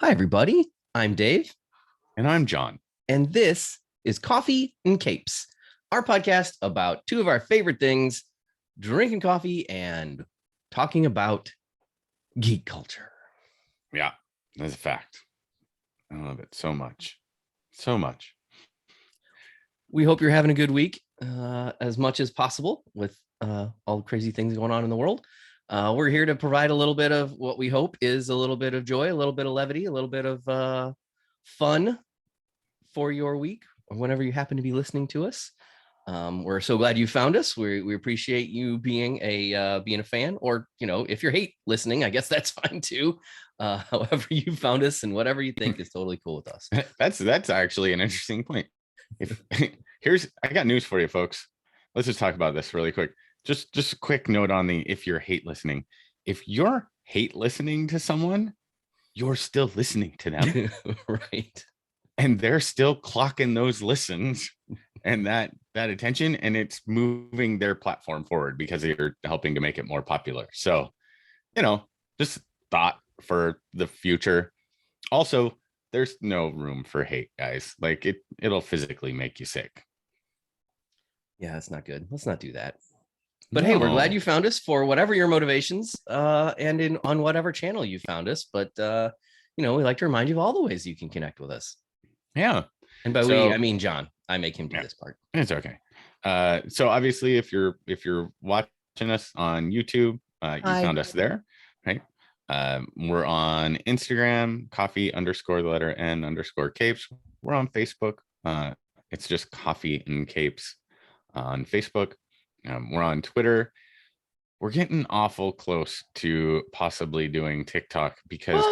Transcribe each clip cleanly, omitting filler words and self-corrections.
Hi, everybody. I'm Dave, And I'm John. and this is Coffee and Capes, our podcast about two of our favorite things drinking coffee and talking about geek culture. Yeah, that's a fact. I love it so much. So much. We hope you're having a good week as much as possible with all the crazy things going on in the world. We're here to provide a little bit of what we hope is a little bit of joy, a little bit of levity, a little bit of fun for your week or whenever you happen to be listening to us. We're so glad you found us. We appreciate you being a fan, or if you hate listening, I guess that's fine too. However you found us and whatever you think is totally cool with us. That's actually an interesting point. If I got news for you, folks. Let's just talk about this really quick. Just a quick note on the if you're hate listening. If you're hate listening to someone, you're still listening to them. Right. And they're still clocking those listens and that attention, and it's moving their platform forward because you're helping to make it more popular. So, just thought for the future. Also, there's no room for hate, guys. Like it'll physically make you sick. Yeah, that's not good. Let's not do that. But hey, we're glad you found us for whatever your motivations, and on whatever channel you found us. But we like to remind you of all the ways you can connect with us. Yeah. And by we, I mean John. I make him do this part. It's okay. So obviously, if you're watching us on YouTube, you found us there, right? We're on Instagram, coffee_the_letter_n_capes. We're on Facebook. It's just Coffee and Capes on Facebook. We're on Twitter. We're getting awful close to possibly doing TikTok because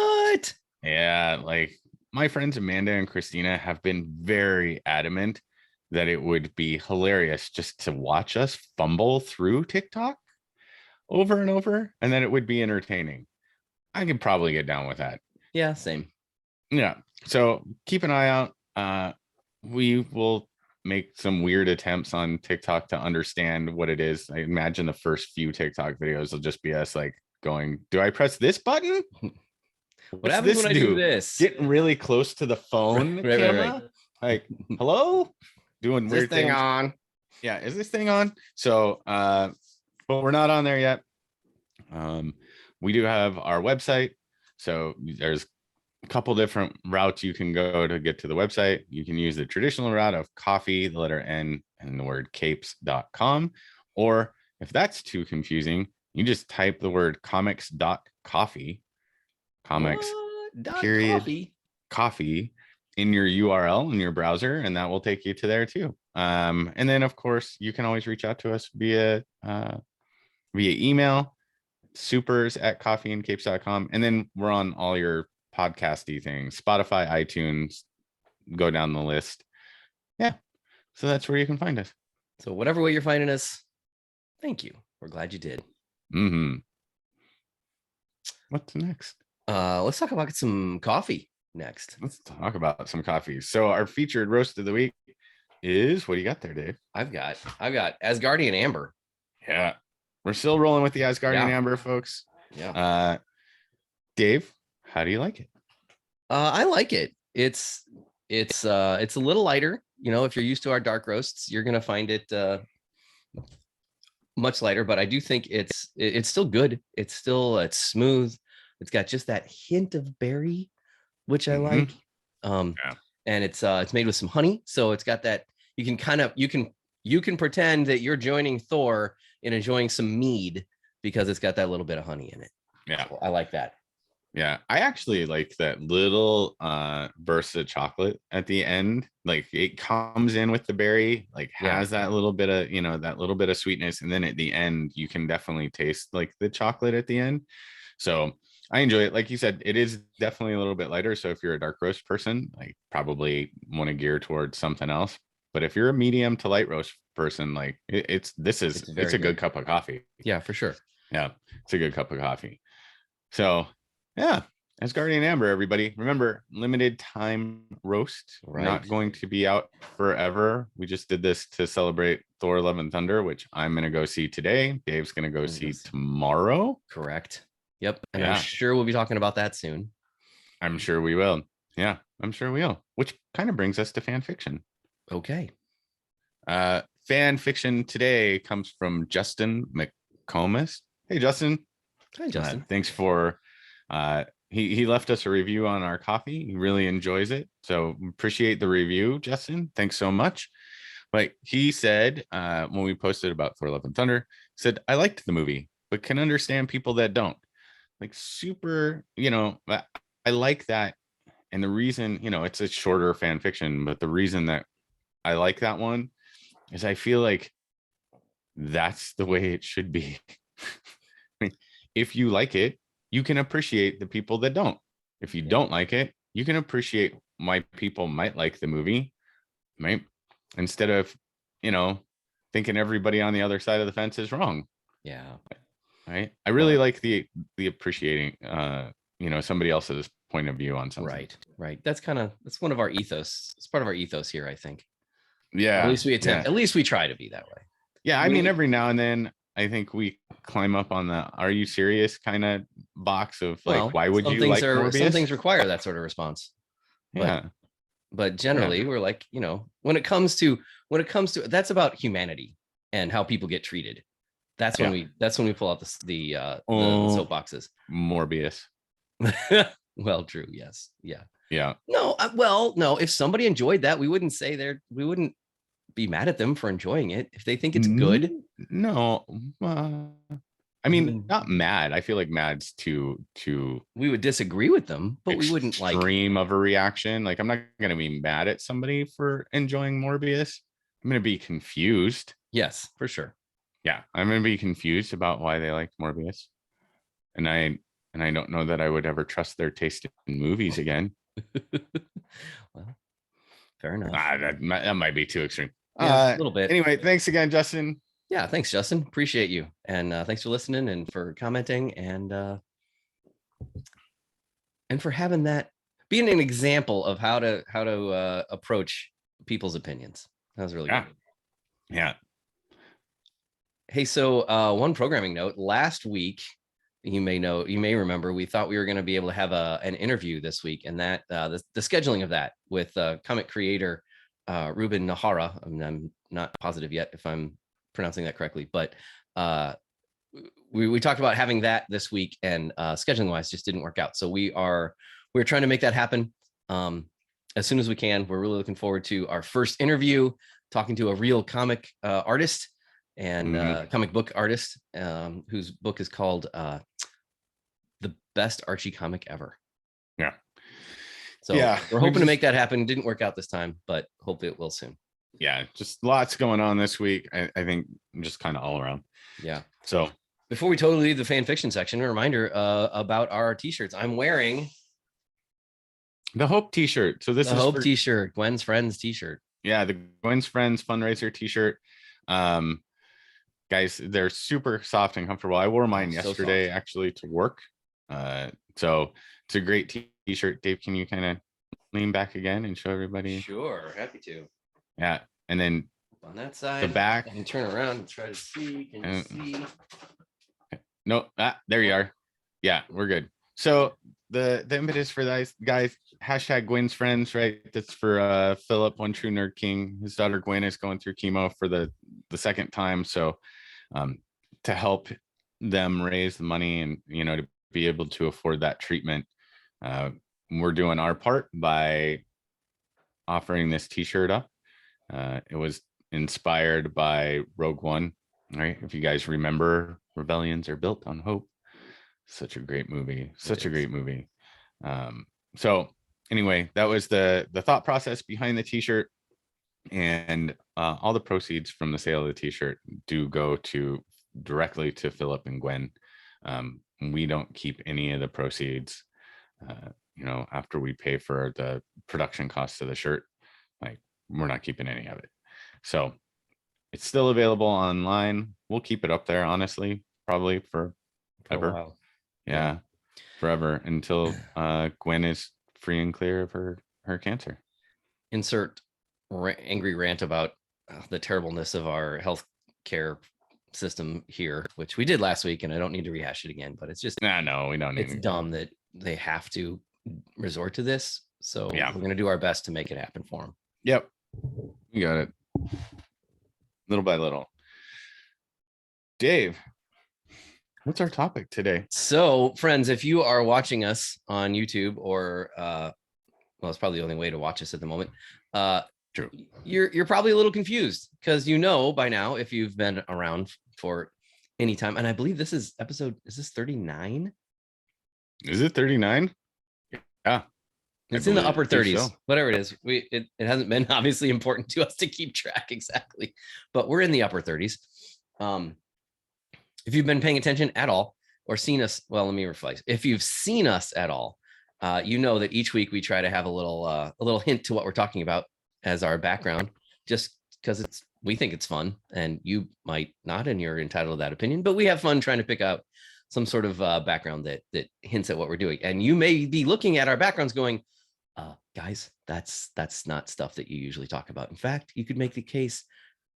like my friends Amanda and Christina have been very adamant that it would be hilarious just to watch us fumble through TikTok over and over, and then it would be entertaining. I could probably get down with that. Yeah, same. Yeah. So keep an eye out. We will make some weird attempts on TikTok to understand what it is. I imagine the first few TikTok videos will just be us like going, do I press this button? What happens when I do this? Getting really close to the phone camera. Right. Like, hello? Doing is weird this thing things. On? Yeah, is this thing on? So but we're not on there yet. We do have our website. So there's a couple different routes you can go to get to the website. You can use the traditional route of coffee, the letter N, and the word capes.com. Or if that's too confusing, you just type the word comics.coffee, comics period coffee in your URL in your browser, and that will take you to there too. And then of course you can always reach out to us via email, supers@coffeeandcapes.com. And then we're on all your podcasty things, Spotify, iTunes, go down the list. Yeah. So that's where you can find us. So whatever way you're finding us, thank you. We're glad you did. What's next? Let's talk about some coffee next. Let's talk about some coffee. So our featured roast of the week is, what do you got there, Dave? I've got Asgardian Amber. Yeah. We're still rolling with the Asgardian Amber, folks. Yeah. Dave, how do you like it? I like it. It's a little lighter. If you're used to our dark roasts, you're gonna find it much lighter. But I do think it's still good. It's smooth. It's got just that hint of berry, which I like. And it's made with some honey, so it's got that. You can pretend that you're joining Thor in enjoying some mead because it's got that little bit of honey in it. Yeah, so I like that. Yeah, I actually like that little burst of chocolate at the end. Like it comes in with the berry, like has that little bit of sweetness, and then at the end you can definitely taste like the chocolate at the end. So I enjoy it. Like you said, it is definitely a little bit lighter. So if you're a dark roast person, like probably want to gear towards something else. But if you're a medium to light roast person, like it's a good cup of coffee. Yeah, for sure. Yeah, it's a good cup of coffee. So yeah, Asgardian Amber, everybody. Remember, limited time roast. Right. Not going to be out forever. We just did this to celebrate Thor: Love and Thunder, which I'm going to go see today. Dave's going to go see tomorrow. Correct. Yep. And I'm sure we'll be talking about that soon. I'm sure we will. Yeah, I'm sure we will. Which kind of brings us to fan fiction. Okay. Fan fiction today comes from Justin McComas. Hey, Justin. Hi, Justin. Thanks for he left us a review on our coffee. He really enjoys it. So appreciate the review, Justin. Thanks so much. But he said when we posted about Thor Love and Thunder, said, I liked the movie, but can understand people that don't. Like super, I like that. And the reason, it's a shorter fan fiction, but the reason that I like that one is I feel like that's the way it should be. If you like it, you can appreciate the people that don't. If you don't like it, you can appreciate why people might like the movie, right? Instead of, thinking everybody on the other side of the fence is wrong. Yeah. Right. I really like the appreciating somebody else's point of view on something. Right. That's one of our ethos. It's part of our ethos here, I think. Yeah. At least we attempt. At least we try to be that way. Yeah. I mean, every now and then I think we climb up on the "Are you serious?" kind of box of like, why would you like Morbius? Some things require that sort of response. But generally, we're like, when it comes to that's about humanity and how people get treated. That's when we pull out the soapboxes. Morbius. Well, true. Yes. Yeah. Yeah. No. No. If somebody enjoyed that, we wouldn't be mad at them for enjoying it if they think it's good. No. I mean, not mad. I feel like mad's too. We would disagree with them, but we wouldn't like extreme of a reaction. Like, I'm not gonna be mad at somebody for enjoying Morbius. I'm gonna be confused. Yes, for sure. Yeah, I'm gonna be confused about why they liked Morbius, and I don't know that I would ever trust their taste in movies again. Well, fair enough. That might be too extreme. A little bit. Anyway, thanks again, Justin. Yeah, thanks, Justin. Appreciate you, and thanks for listening and for commenting and for having that being an example of how to approach people's opinions. That was really good. Yeah. Hey, so one programming note. Last week, you may remember, we thought we were going to be able to have an interview this week, and that the scheduling of that with comic creator Ruben Nahara. I'm not positive yet if I'm pronouncing that correctly, but we talked about having that this week, and scheduling wise just didn't work out. So we're trying to make that happen as soon as we can. We're really looking forward to our first interview, talking to a real comic artist and comic book artist whose book is called The Best Archie Comic Ever. Yeah. So we're hoping to make that happen. Didn't work out this time, but hopefully it will soon. Yeah, just lots going on this week. I think just kind of all around. Yeah. So before we totally leave the fan fiction section, a reminder about our t-shirts. I'm wearing the Hope t-shirt. So this is the Hope t-shirt, Gwen's Friends t-shirt. Yeah, the Gwen's Friends fundraiser t-shirt. Guys, they're super soft and comfortable. I wore mine yesterday actually to work. So it's a great t-shirt. Dave, can you kind of lean back again and show everybody? Sure, happy to. Yeah, and then on that side, the back. I can turn around and try to see. Can you see? No, there you are. Yeah, we're good. So the impetus for that, guys, hashtag Gwen's Friends, right? That's for Philip, One True Nerd King. His daughter Gwen is going through chemo for the second time. So to help them raise the money and to be able to afford that treatment, we're doing our part by offering this t-shirt up. It was inspired by Rogue One, right? If you guys remember, rebellions are built on hope. Such a great movie. So anyway, that was the thought process behind the t-shirt, and all the proceeds from the sale of the t-shirt do go directly to Philip and Gwen. We don't keep any of the proceeds. After we pay for the production costs of the shirt, like, we're not keeping any of it. So it's still available online. We'll keep it up there, honestly, probably for ever. A while. Yeah, forever, until Gwen is free and clear of her cancer. Insert angry rant about the terribleness of our health care system here, which we did last week, and I don't need to rehash it again, but it's just no, we don't need it's dumb that they have to resort to this. So Yeah. we're going to do our best to make it happen for them. Yep. You got it. Little by little. Dave, what's our topic today? So, friends, if you are watching us on YouTube or well, it's probably the only way to watch us at the moment. True. You're probably a little confused because you know by now if you've been around for any time, and I believe this is is this 39? Is it 39? Yeah. It's in the upper 30s, so. whatever it is. It hasn't been obviously important to us to keep track exactly, but we're in the upper 30s. If you've been paying attention at all or seen us, well, let me reflect. If you've seen us at all, you know that each week we try to have a little hint to what we're talking about as our background, just because we think it's fun, and you might not, and you're entitled to that opinion. But we have fun trying to pick out some sort of background that hints at what we're doing. And you may be looking at our backgrounds going, guys, that's not stuff that you usually talk about. In fact, you could make the case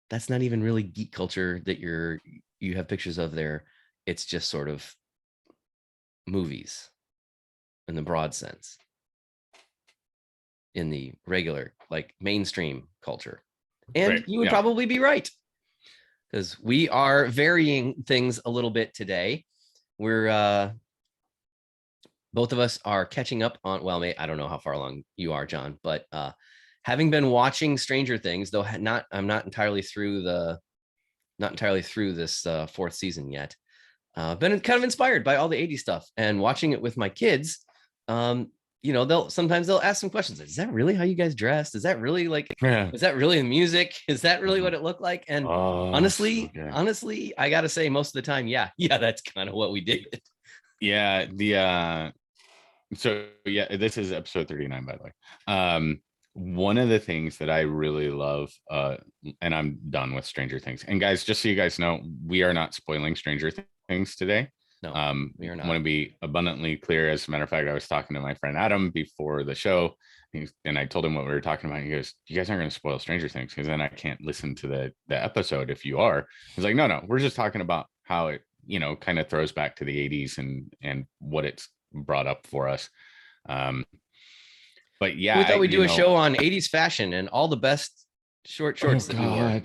that's not even really geek culture that you have pictures of there. It's just sort of movies in the broad sense, in the regular, like mainstream culture. And Right. you would probably be right, because we are varying things a little bit today. We're both of us are catching up on, well, I don't know how far along you are, John, but having been watching Stranger Things, though I'm not entirely through this fourth season yet. Been kind of inspired by all the 80s stuff and watching it with my kids. Sometimes they'll ask some questions. Is that really how you guys dressed? Is that really is that really the music? Is that really what it looked like? And honestly, I gotta say, most of the time, yeah, that's kind of what we did. Yeah. So yeah, this is episode 39, by the way. One of the things that I really love, and I'm done with Stranger Things. And guys, just so you guys know, we are not spoiling Stranger Things today. No, we are not. I want to be abundantly clear. As a matter of fact, I was talking to my friend Adam before the show, and I told him what we were talking about. He goes, "You guys aren't going to spoil Stranger Things, because then I can't listen to the episode if you are." He's like, "No, we're just talking about how it, kind of throws back to the 80s and what it's brought up for us." But yeah, we thought we'd do a show on 80s fashion and all the best shorts that we wore.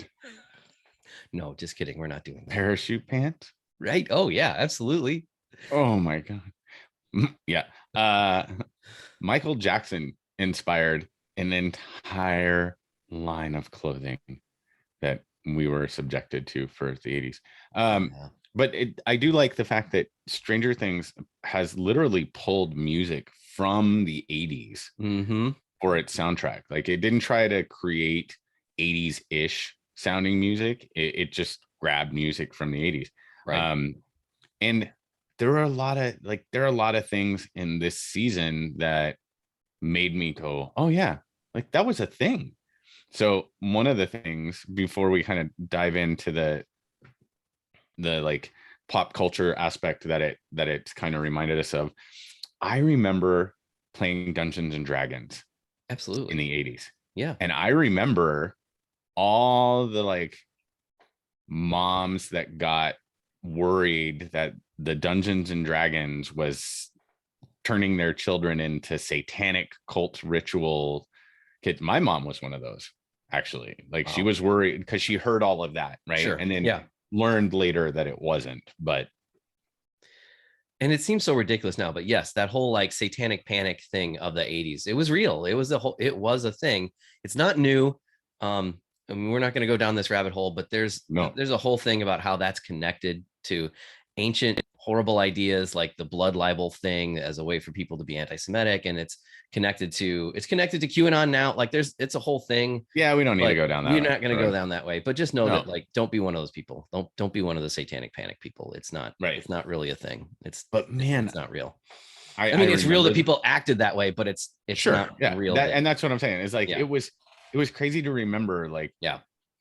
No, just kidding. We're not doing that. Parachute pants, right? Oh yeah, absolutely. Oh my god. Yeah. Michael Jackson inspired an entire line of clothing that we were subjected to for the 80s. But I do like the fact that Stranger Things has literally pulled music from the 80s for its soundtrack. Like, it didn't try to create 80s-ish sounding music. It just grabbed music from the 80s. Right. And there are a lot of things in this season that made me go, oh yeah, like that was a thing. So one of the things, before we kind of dive into the like pop culture aspect that it's kind of reminded us of, I remember playing Dungeons and Dragons absolutely in the 80s. Yeah. And I remember all the like moms that got worried that the Dungeons and Dragons was turning their children into satanic cult ritual kids. My mom was one of those, actually. Like, she was worried because she heard all of that, right? Sure. And then learned later that it wasn't. And it seems so ridiculous now, but yes, that whole like satanic panic thing of the 80s, it was real. It was a thing. It's not new. I mean, we're not going to go down this rabbit hole, but there's a whole thing about how that's connected to ancient horrible ideas like the blood libel thing as a way for people to be anti-Semitic, and it's connected to QAnon now. Like, it's a whole thing. Yeah, we don't need to go down that. We're not going to go down that way, but just know that, like, don't be one of those people. Don't be one of the satanic panic people. It's not right. It's not really a thing. It's not real. I mean, it's real that people acted that way, but it's sure, not real. And that's what I'm saying. It's like, it was crazy to remember, like,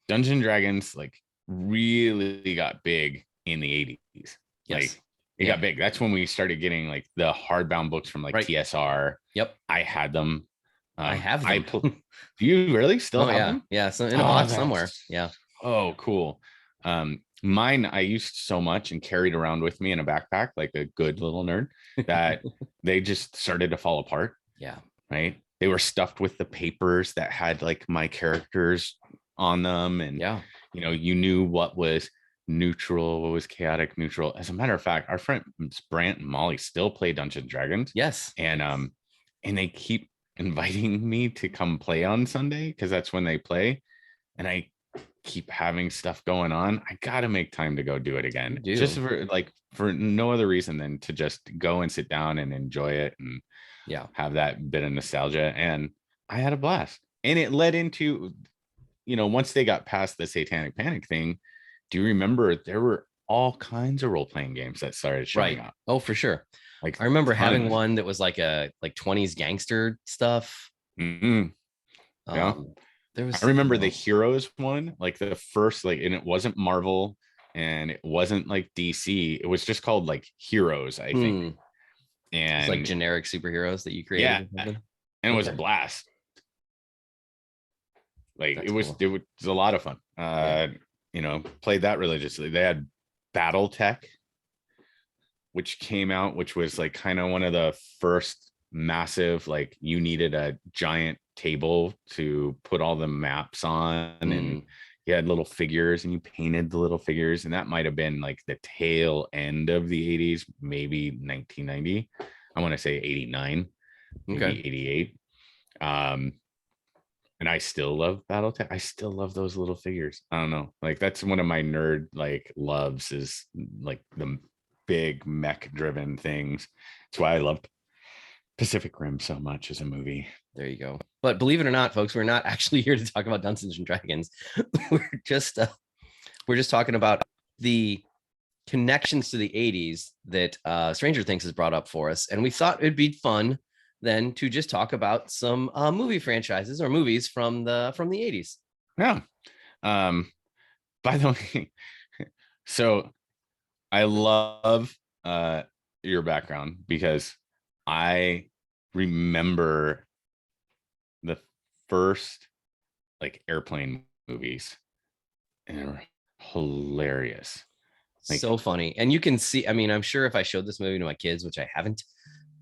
Dungeons and Dragons like really got big in the 80s. Like, it got big. That's when we started getting like the hardbound books from like TSR. Yep. I had them. I have them. Do you really still have them? Yeah. So in a box somewhere. Yeah. Oh, cool. Mine I used so much and carried around with me in a backpack like a good little nerd that they just started to fall apart. Yeah. Right. They were stuffed with the papers that had like my characters on them. And, Yeah. you knew what was neutral, what was chaotic neutral. As a matter of fact, our friends Brant and Molly still play Dungeons and Dragons. Yes. And they keep inviting me to come play on Sunday because that's when they play. And I keep having stuff going on. I gotta make time to go do it again. You Just do. for no other reason than to just go and sit down and enjoy it and Yeah. have that bit of nostalgia. And I had a blast. And it led into, once they got past the Satanic Panic thing, do you remember there were all kinds of role-playing games that started showing Right. up? Oh, for sure. Like I remember having tons. one that was like a 20s gangster stuff. Mhm. Yeah. There was I something remember the else. Heroes one, like the first, like, and it wasn't Marvel and it wasn't like DC. It was just called like Heroes, I think. It's like And generic superheroes that you created yeah, or something. and it was a Okay. blast. Like That's it cool. was a lot of fun. Yeah. Played that religiously. They had BattleTech, which came out, which was like kind of one of the first massive, like you needed a giant table to put all the maps on, and Mm. you had little figures and you painted the little figures. And that might have been like the tail end of the 80s, maybe 1990. I want to say 89, Okay. maybe 88. Um, and I still love BattleTech. I still love those little figures. I don't know. Like that's one of my nerd like loves is like the big mech driven things. That's why I loved Pacific Rim so much as a movie. There you go. But believe it or not, folks, we're not actually here to talk about Dungeons and Dragons. we're just uh, we're just talking about the connections to the 80s that Stranger Things has brought up for us. And we thought it'd be fun then to just talk about some movie franchises or movies from the 80s. Yeah. Um, by the way, so I love your background because I remember the first like airplane movies and they were hilarious. Like, So funny. And you can see, I mean, I'm sure if I showed this movie to my kids, which I haven't,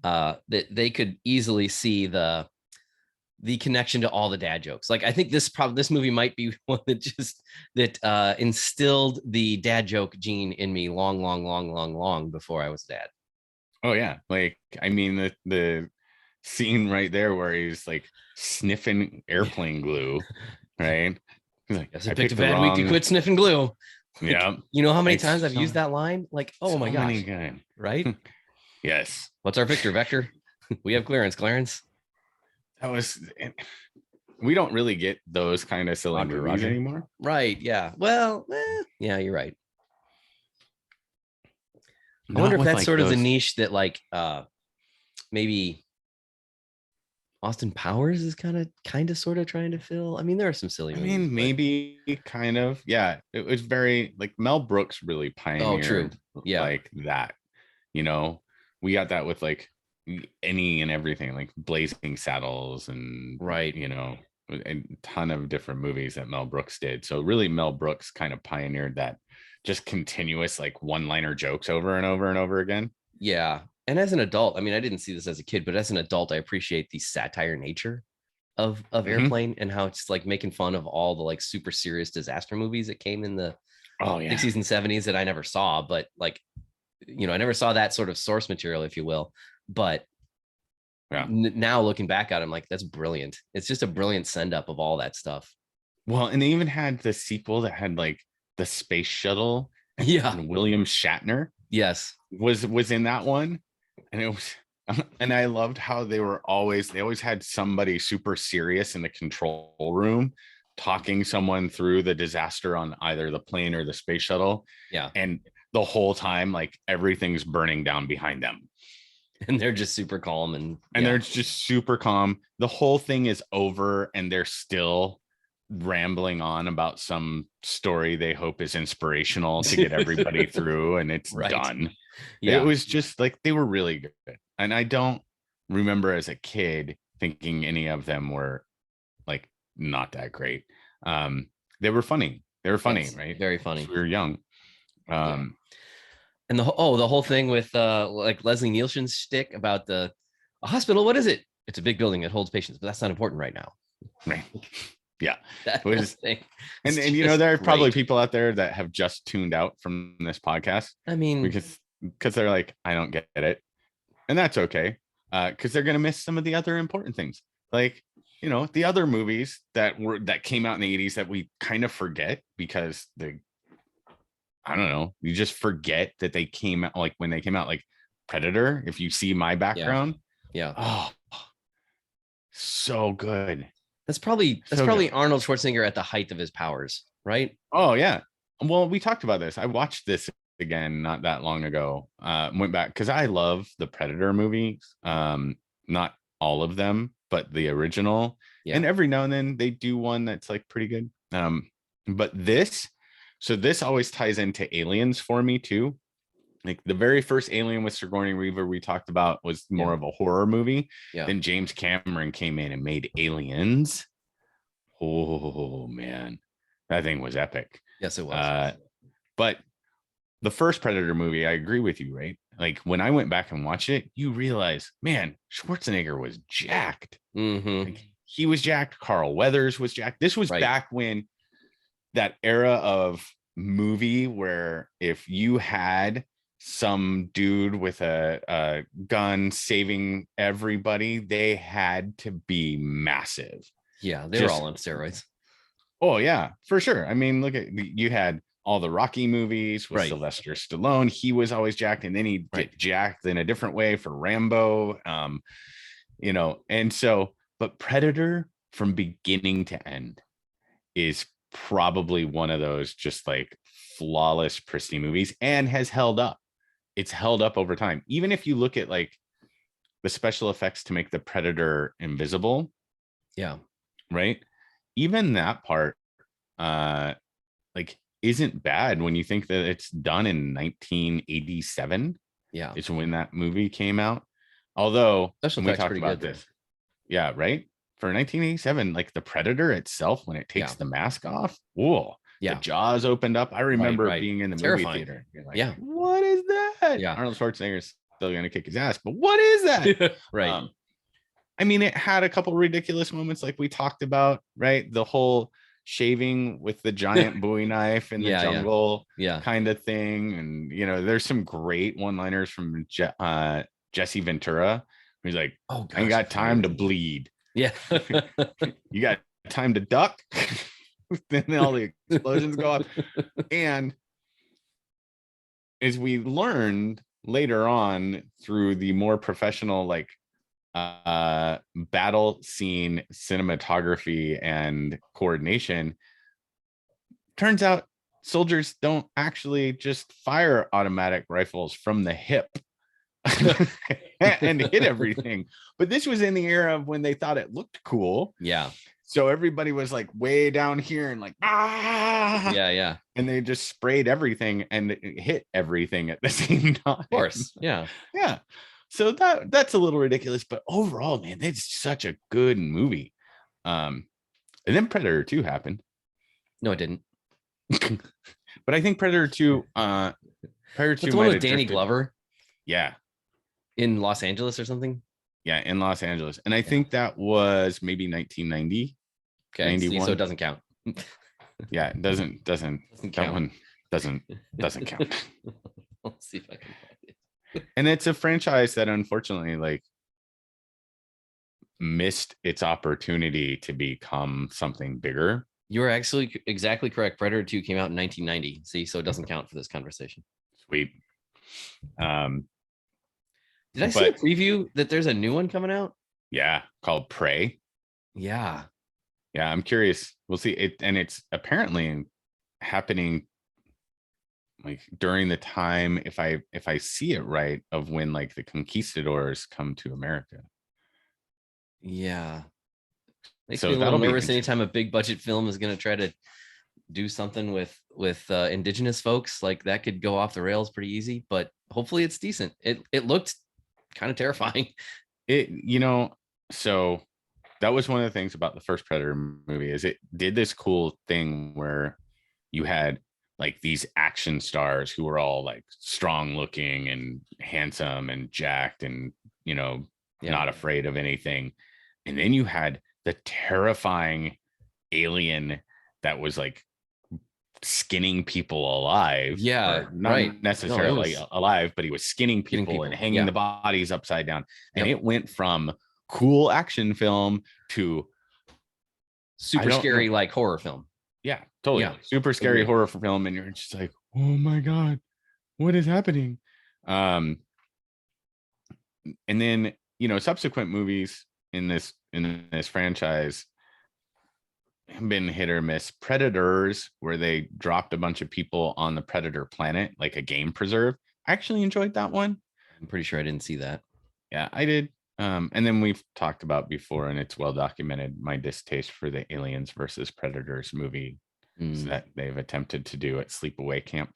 that they could easily see the connection to all the dad jokes. Like I think this movie might be one that just that instilled the dad joke gene in me long before I was a dad. oh yeah, like I mean the scene right there where he's like sniffing Yeah. airplane glue, right? He's like, Guess I I picked a picked the bad week to wrong. quit sniffing glue. Like, Yeah, you know how many like times I've used that line? Like, oh my so many gosh, good. right? Yes, What's our Victor Vector? We have clearance, Clarence. that was. We don't really get those kind of silly Roger, movies Roger. anymore. Right. Yeah. Well, yeah, you're right. I wonder Not if with that's like sort of the those. niche that like maybe Austin Powers is kind of sort of trying to fill. I mean, there are some silly I movies, mean, but maybe kind of. Yeah, it was very like Mel Brooks really oh, true. pioneered Yeah. like that. You know, we got that with like any and everything, like Blazing Saddles, and Right. a ton of different movies that Mel Brooks did. So really, Mel Brooks kind of pioneered that just continuous like one-liner jokes over and over and over again. Yeah. And as an adult, I mean, I didn't see this as a kid, but as an adult, I appreciate the satire nature of Mhm. Airplane and how it's like making fun of all the like super serious disaster movies that came in the Oh yeah, 60s and 70s that I never saw, but like I never saw that sort of source material, if you will. But yeah. now looking back at it, I'm like, that's brilliant. It's just a brilliant send up of all that stuff. Well, and they even had the sequel that had like the space shuttle Yeah. and William Shatner Yes. was in that one, and it was and I loved how they always had somebody super serious in the control room talking someone through the disaster on either the plane or the space shuttle, Yeah. and the whole time like everything's burning down behind them And they're just super calm and and yeah. they're just super calm. The whole thing is over and they're still rambling on about some story they hope is inspirational to get everybody through, and it's Right. done. It Yeah. was just like they were really good. And I don't remember as a kid thinking any of them were like not that great. They were funny. They were funny, Yes, right? very funny. We were young. Yeah. Um, And the whole thing with like Leslie Nielsen's shtick about a hospital. What is it? It's a big building that holds patients, but that's not important right now. right. Yeah. That It whole was, thing. and It's you know, just there are probably great. people out there that have just tuned out from this podcast I mean, because they're like, I don't get it. And that's okay. Because they're gonna miss some of the other important things. Like, you know, the other movies that came out in the 80s that we kind of forget because I don't know, you just forget that they came out, like when they came out, like Predator, if you see my yeah, background. yeah. Oh, so good. That's probably So good. Arnold Schwarzenegger at the height of his powers, right? Oh yeah. Well, we talked about this. I watched this again not that long ago. Went back because I love the Predator movies. Not all of them, but the original. Yeah. And every now and then they do one that's like pretty good. But this always ties into Aliens for me too. Like the very first Alien with Sigourney Weaver we talked about was more Yeah. of a horror movie. Yeah. Then James Cameron came in and made Aliens. Oh man, that thing was epic. Yes, it was. But the first Predator movie, I agree with you, right? Like when I went back and watched it, you realize, man, Schwarzenegger was jacked. Mm-hmm. Like he was jacked. Carl Weathers was jacked. This was Right. back when that era of movie where if you had some dude with a gun saving everybody, they had to be massive. Yeah, they were all on steroids. Oh yeah, for sure. I mean, look at you had all the Rocky movies with Right. Sylvester Stallone. He was always jacked, and then he'd get jacked in a different way for Rambo. You know, and so, but Predator from beginning to end is probably one of those just like flawless, pristine movies, and has held up. It's held up over time. Even if you look at like the special effects to make the Predator invisible. Yeah. Right. Even that part like isn't bad when you think that it's done in 1987. Yeah. It's when that movie came out. Although special we effects talked pretty about good this. Yeah, right. For 1987, like the Predator itself, when it takes the mask off, whoa, the jaws opened up. I remember being in the movie theater. Like, yeah. What is that? Yeah. Arnold Schwarzenegger's still gonna kick his ass, but what is that? Right. I mean, it had a couple ridiculous moments like we talked about, right? The whole shaving with the giant Bowie knife in the jungle kind of thing. And, you know, there's some great one-liners from Jesse Ventura. He's like, oh, I ain't got time to bleed. Yeah. You got time to duck. Then all the explosions go off. And as we learned later on through the more professional, like, battle scene cinematography and coordination, turns out soldiers don't actually just fire automatic rifles from the hip and hit everything. But this was in the era of when they thought it looked cool. Yeah. So everybody was like way down here and like, ah. Yeah. And they just sprayed everything and it hit everything at the same time. Of course. Yeah. Yeah. So that's a little ridiculous, but overall, man, it's such a good movie. And then Predator 2 happened. No, it didn't. But I think Predator 2, Predator 2 the one with Danny Glover. Yeah. In Los Angeles or something. Yeah, in Los Angeles. And I think that was maybe 1990. Okay. 91. So it doesn't count. Yeah, it doesn't that count. One doesn't count. Let's see if I can find it. And it's a franchise that unfortunately like missed its opportunity to become something bigger. You are actually exactly correct. Predator 2 came out in 1990. See, so it doesn't count for this conversation. Sweet. Did I see a preview that there's a new one coming out? Yeah, called Prey. Yeah. Yeah, I'm curious. We'll see it, and it's apparently happening like during the time, if I see it right, of when like the conquistadors come to America. Yeah. Makes So me a little nervous anytime a big budget film is going to try to do something with indigenous folks. Like that could go off the rails pretty easy, but hopefully it's decent. It looked kind of terrifying. So that was one of the things about the first Predator movie is it did this cool thing where you had like these action stars who were all like strong looking and handsome and jacked and, not afraid of anything. And then you had the terrifying alien that was like skinning people alive. Yeah, Or not right. necessarily alive, but he was skinning people and hanging the bodies upside down. And it went from cool action film to super scary like horror film. Yeah, totally. Yeah, super scary horror film, and you're just like, oh my god, what is happening? And then subsequent movies in this franchise have been hit or miss. Predators, where they dropped a bunch of people on the Predator planet, like a game preserve. I actually enjoyed that one. I'm pretty sure I didn't see that. Yeah, I did. And then we've talked about before, and it's well documented, my distaste for the Aliens versus Predators movie that they've attempted to do at Sleepaway Camp.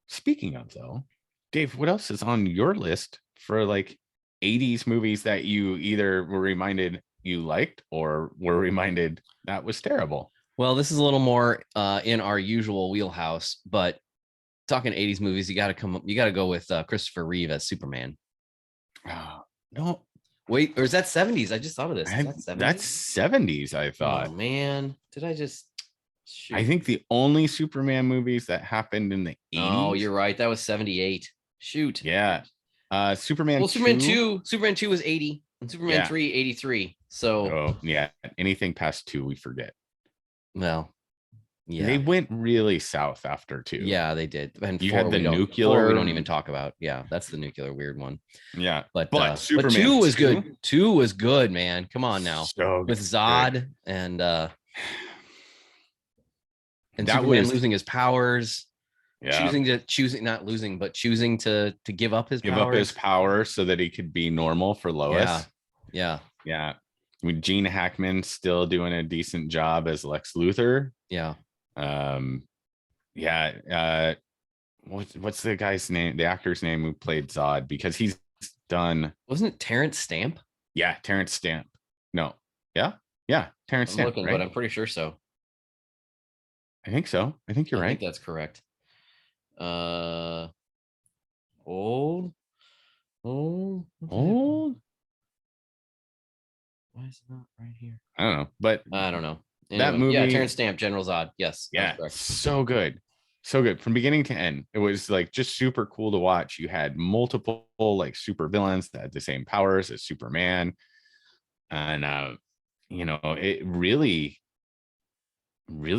Speaking of, though, Dave, what else is on your list for like 80s movies that you either were reminded you liked or were reminded that was terrible? Well, this is a little more in our usual wheelhouse, but talking 80s movies, you got to go with Christopher Reeve as Superman. No, wait, or is that 70s? I just thought of this. That's 70s, I thought. Oh man, did I just shoot. I think the only Superman movies that happened in the 80s. Oh, you're right. That was 78. Shoot. Yeah. Superman. Well, Superman 2 was 80 and Superman 3, 83. So yeah, anything past 2 we forget. Well, yeah. They went really south after 2. Yeah, they did. And you had the nuclear. We don't even talk about. Yeah, that's the nuclear weird one. Yeah. But Superman 2 was good. 2 was good, man. Come on now. So with Zod and Superman losing his powers. Yeah. Choosing to give up his power so that he could be normal for Lois. Yeah. With Gene Hackman still doing a decent job as Lex Luthor. Yeah. What's the guy's name, the actor's name who played Zod? Because he's done. Wasn't it Terrence Stamp? Yeah, Terrence Stamp. No. Yeah, Terrence Stamp. Looking, right? But I'm pretty sure so. I think so. I think you're right. I think that's correct. Old. Why is it not right here? I don't know, but I don't know. Anyway, that movie, Terrence Stamp, General Zod. Yes. Yeah. So good from beginning to end. It was like just super cool to watch. You had multiple like super villains that had the same powers as Superman. And, it really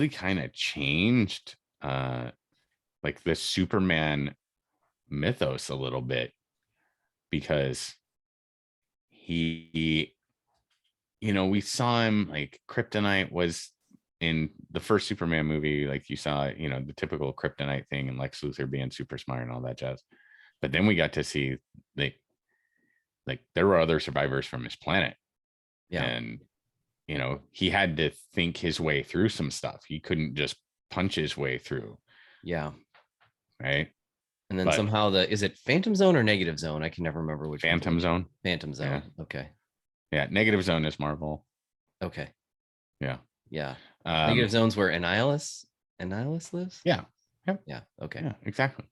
kind of changed like the Superman mythos a little bit, because he we saw him like kryptonite was in the first Superman movie, like you saw the typical kryptonite thing and Lex Luthor being super smart and all that jazz. But then we got to see like there were other survivors from his planet. And he had to think his way through some stuff. He couldn't just punch his way through. Yeah. Right. And then somehow is it Phantom Zone or Negative Zone? I can never remember which. Phantom Zone. Phantom Zone. Yeah. Okay. Yeah. Negative Zone is Marvel. Okay. Yeah. Yeah. Negative Zone's where Annihilus lives. Yeah. Yep. Yeah. Okay. Yeah. Exactly.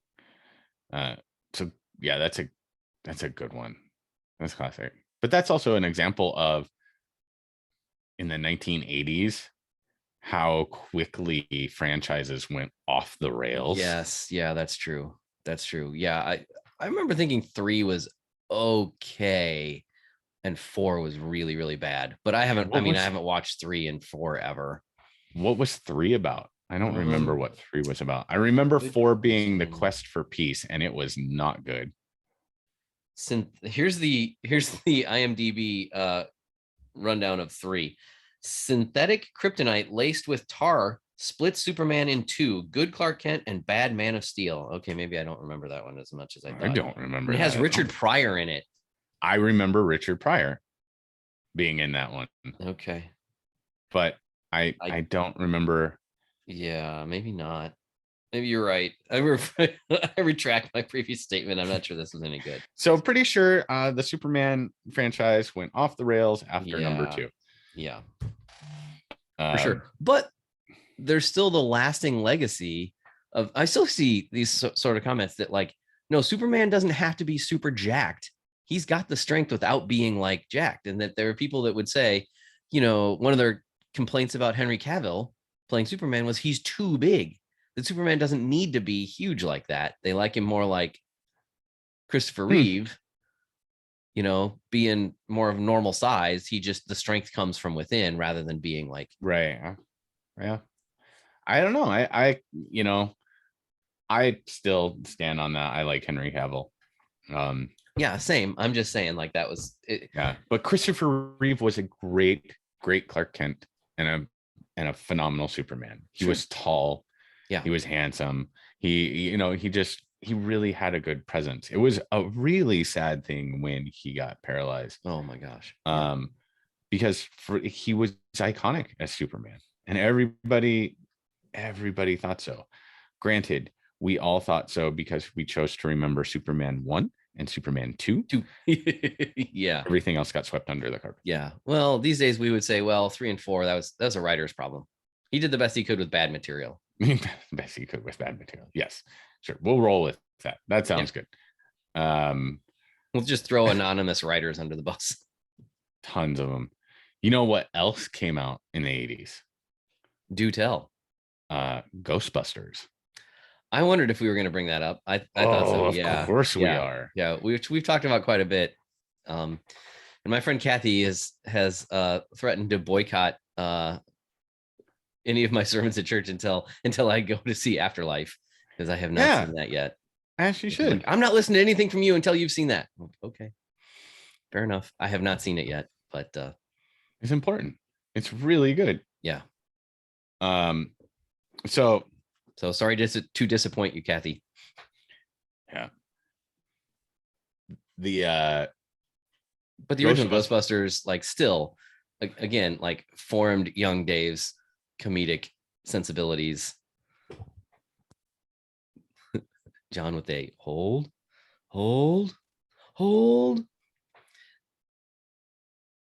So yeah, that's a good one. That's classic. But that's also an example of, in the 1980s, how quickly franchises went off the rails. Yes. Yeah, that's true. Yeah. I remember thinking 3 was okay and 4 was really, really bad. But I haven't watched 3 and 4 ever. What was 3 about? I don't remember what 3 was about. I remember 4 being the quest for peace, and it was not good. Here's the IMDb rundown of 3. Synthetic kryptonite laced with tar splits Superman in 2: good Clark Kent and bad Man of Steel. Okay, maybe I don't remember that one as much as I thought. I don't remember. It has Richard Pryor in it. I remember Richard Pryor being in that one. Okay. But I don't remember. Yeah, maybe not. Maybe you're right. I retract my previous statement. I'm not sure this was any good. So pretty sure the Superman franchise went off the rails after number 2. Yeah, for sure. But there's still the lasting legacy of, I still see these sort of comments that like, no, Superman doesn't have to be super jacked. He's got the strength without being like jacked. And that there are people that would say, one of their complaints about Henry Cavill playing Superman was he's too big. That Superman doesn't need to be huge like that. They like him more like Christopher Reeve, being more of normal size. The strength comes from within rather than being like, right. Yeah. I don't know. I still stand on that. I like Henry Cavill. Yeah, same. I'm just saying like that was it. Yeah, but Christopher Reeve was a great Clark Kent and a phenomenal Superman. He was tall. Yeah. He was handsome. He really had a good presence. It was a really sad thing when he got paralyzed. Oh my gosh. Because he was iconic as Superman, and everybody thought so. Granted, we all thought so because we chose to remember Superman 1 and Superman 2. Yeah. Everything else got swept under the carpet. Yeah. Well, these days we would say, well, 3 and 4, that was a writer's problem. He did the best he could with bad material. Best he could with bad material. Yes. Sure. We'll roll with that. That sounds good. We'll just throw anonymous writers under the bus. Tons of them. You know what else came out in the 80s? Do tell. Ghostbusters. I wondered if we were going to bring that up. I thought so. Yeah. Of course we are. Yeah. We've talked about quite a bit. And my friend Kathy has threatened to boycott any of my sermons at church until I go to see Afterlife, because I have not seen that yet. As she should. Like, I'm not listening to anything from you until you've seen that. Okay. Fair enough. I have not seen it yet, but it's important. It's really good. Yeah. So sorry to disappoint you, Kathy. Yeah. But the original Ghostbusters, like, still, again, like, formed young Dave's comedic sensibilities. John with a hold.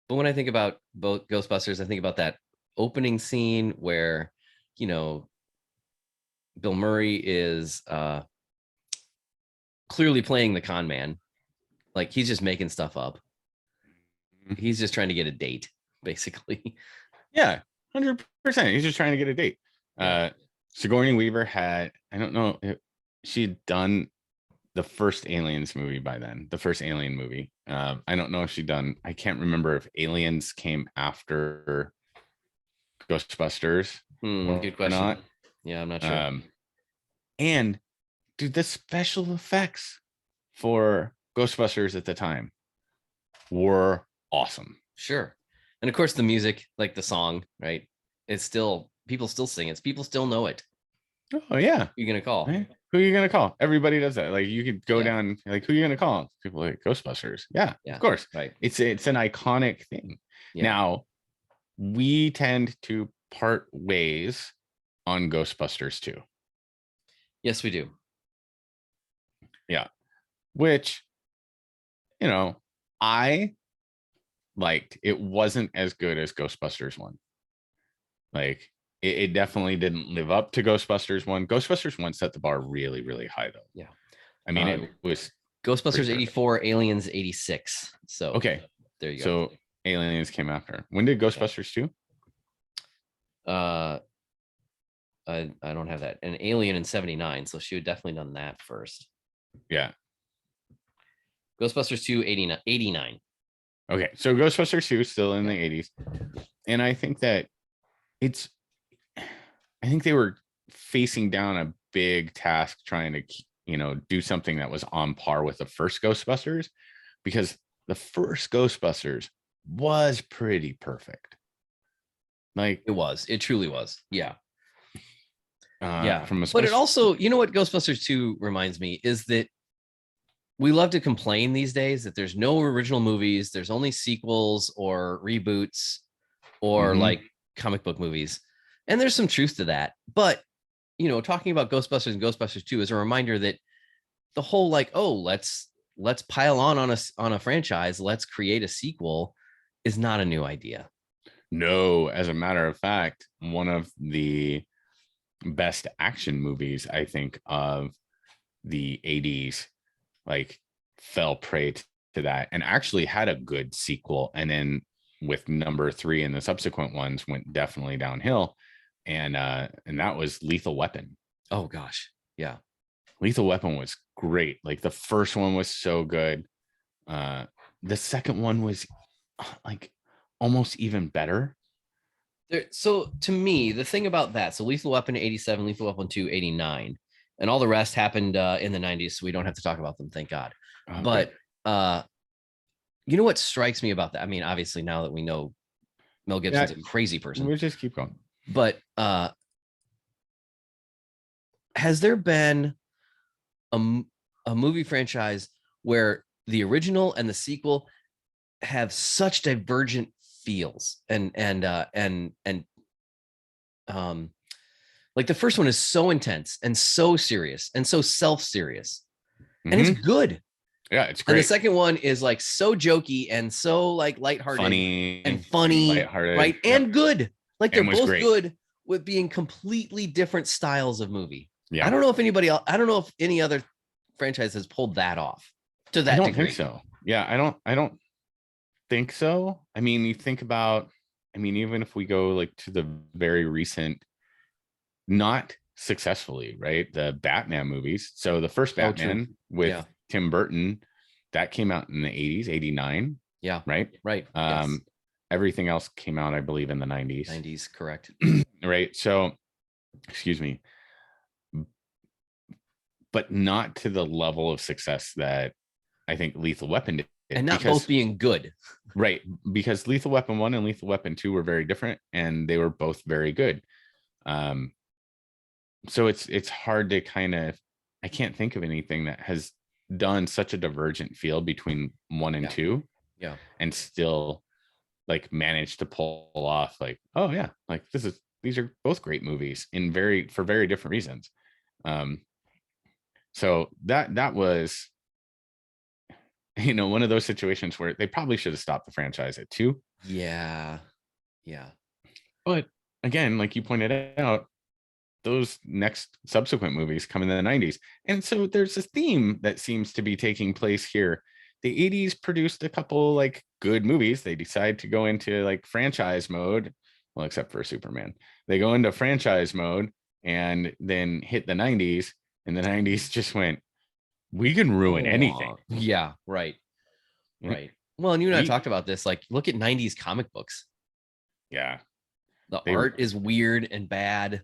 But when I think about both Ghostbusters, I think about that opening scene where, Bill Murray is clearly playing the con man. Like, he's just making stuff up. He's just trying to get a date, basically. Yeah, 100%. He's just trying to get a date. Sigourney Weaver had, I don't know, she'd done the first Aliens movie by then, the first Alien movie. I don't know if I can't remember if Aliens came after Ghostbusters good question. Or not. Yeah, I'm not sure. And dude, the special effects for Ghostbusters at the time were awesome. Sure. And of course the music, like the song, right? It's still, people still sing it. People still know it. Oh yeah. Who are you gonna call? Right? Who are you gonna call? Everybody does that. Like, you could go down, like, who are you gonna call? People like Ghostbusters. Yeah, of course. Right. It's an iconic thing. Yeah. Now, we tend to part ways on Ghostbusters 2. Yes, we do. Yeah. Which, I liked. It wasn't as good as Ghostbusters 1. Like, it definitely didn't live up to Ghostbusters 1. Ghostbusters 1 set the bar really, really high, though. Yeah. I mean, it was Ghostbusters 84, Aliens 86. So okay. There you go. So Aliens came after. When did Ghostbusters 2? I don't have that. An Alien in 79, so she would definitely done that first. Yeah. Ghostbusters 2, 89. Okay, so Ghostbusters 2 is still in the 80s. And I think that I think they were facing down a big task trying to, do something that was on par with the first Ghostbusters, because the first Ghostbusters was pretty perfect. Like, it truly was. Yeah. Yeah. But it also, what Ghostbusters 2 reminds me is that we love to complain these days that there's no original movies. There's only sequels or reboots or like comic book movies. And there's some truth to that. But, talking about Ghostbusters and Ghostbusters 2 is a reminder that the whole, like, oh, let's pile on a franchise, let's create a sequel, is not a new idea. No, as a matter of fact, one of the best action movies, I think, of the 80s, like fell prey to that and actually had a good sequel. And then with number 3 and the subsequent ones went definitely downhill. And that was Lethal Weapon. Oh gosh. Yeah. Lethal Weapon was great. Like the first one was so good. The second one was like almost even better. So to me, the thing about that, so Lethal Weapon 87, Lethal Weapon 2, 89, and all the rest happened in the 90s, so we don't have to talk about them, thank God. Good. But you know what strikes me about that? I mean, obviously now that we know Mel Gibson's a crazy person, We'll just keep going. but has there been a movie franchise where the original and the sequel have such divergent feels and like the first one is so intense and so serious and so self-serious, and it's good. Yeah, it's And the great. second one is like so jokey and so like lighthearted and funny, lighthearted, right? And good. Like they're And was both great. good with being completely different styles of movie. Yeah. I don't know if anybody else, I don't know if any other franchise has pulled that off to that I don't degree. think so. Yeah, I don't think so. I mean, you think about, I mean, even if we go like to the very recent, not successfully, right? The Batman movies. So the first Oh, true. Batman with Yeah. Tim Burton, that came out in the 80s, 89. Yeah. Right. Right. Yes. Everything else came out, I believe, in the 90s. 90s, correct. Right. So, excuse me, but not to the level of success that I think Lethal Weapon did. And not both being good. Right. Because Lethal Weapon 1 and Lethal Weapon 2 were very different, and they were both very good. So it's hard to kind of, I can't think of anything that has done such a divergent feel between 1 and 2. Yeah. And still like managed to pull off like, oh yeah, like these are both great movies for very different reasons. So that was, one of those situations where they probably should have stopped the franchise at 2. Yeah. Yeah. But again, like you pointed out, those next subsequent movies come in the 90s. And so there's a theme that seems to be taking place here. The 80s produced a couple like good movies. They decide to go into like franchise mode. Well, except for Superman. They go into franchise mode and then hit the 90s. And the 90s just went, we can ruin anything. Yeah, right. Right. Well, and you and I talked about this. Like, look at 90s comic books. Yeah. The art is weird and bad.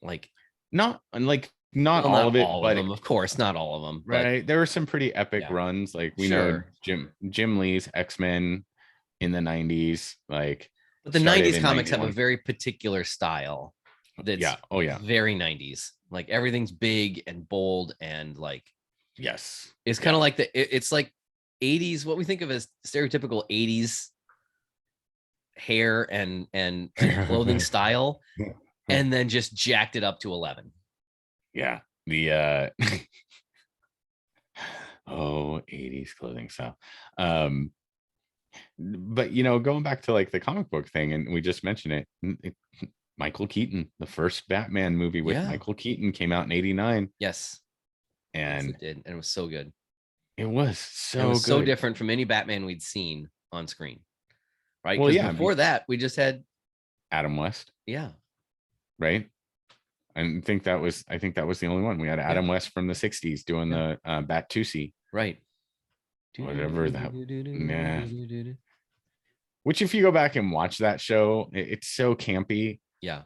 Like, not all of it, but of course, not all of them. Right. But there were some pretty epic runs. Like we know Jim Lee's X-Men in the 90s. Like, but the 90s comics have a very particular style that's very 90s. Like everything's big and bold and like, yes, it's kind of like it's like 80s, what we think of as stereotypical 80s hair and clothing style, and then just jacked it up to 11. Yeah. The 80s clothing style. But going back to like the comic book thing, and we just mentioned it, Michael Keaton, the first Batman movie with Michael Keaton came out in 89. Yes. And it did, and it was so good. It was so different from any Batman we'd seen on screen. Right? Well, yeah. Before that, we just had Adam West. Yeah. Right. I think that was the only one. We had Adam West from the 60s doing the Batusi. Right. Whatever that. Yeah. Which, if you go back and watch that show, it's so campy. Yeah.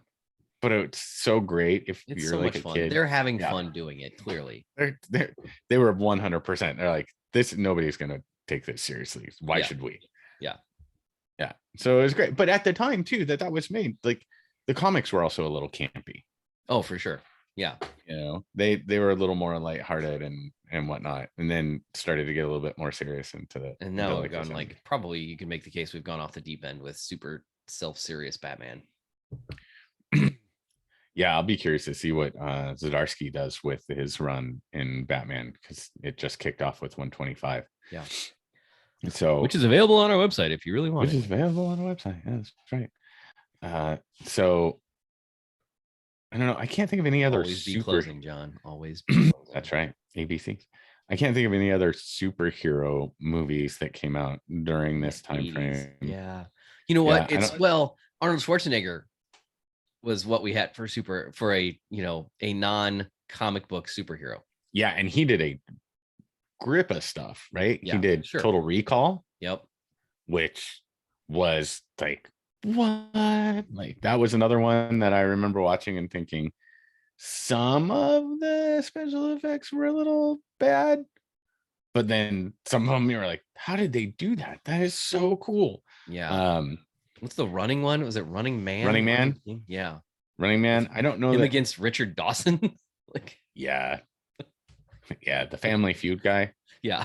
But it's so great if it's you're so like much a fun. kid. They're having fun doing it, clearly. They were 100%. They're like, nobody's going to take this seriously. Why should we? Yeah. Yeah. So it was great. But at the time, too, that was made, like, the comics were also a little campy. Oh, for sure. Yeah. They were a little more lighthearted and whatnot, and then started to get a little bit more serious into the. And now we've gone probably you can make the case we've gone off the deep end with super self-serious Batman. Yeah, I'll be curious to see what Zdarsky does with his run in Batman, because it just kicked off with 125. Yeah. So, which is available on our website if you really want. Which is available on our website. Yeah, that's right. So I don't know. I can't think of any other Always be super. closing, John. Always be closing. That's right. ABC. I can't think of any other superhero movies that came out during In the this time 80s. frame. Yeah. You know Yeah, what? I It's don't. well, Arnold Schwarzenegger was what we had for a, a non-comic book superhero. Yeah, and he did a grip of stuff, right? He Yeah, did sure. Total Recall, Yep. which was like, what? Like that was another one that I remember watching and thinking some of the special effects were a little bad, but then some of them you were like, how did they do that? That is so cool. Yeah. Um, What's the running one? Was it Running Man? Running Man, Yeah. Running With Man. I don't know him that. against Richard Dawson. Like, Yeah, yeah, the Family Feud guy. yeah.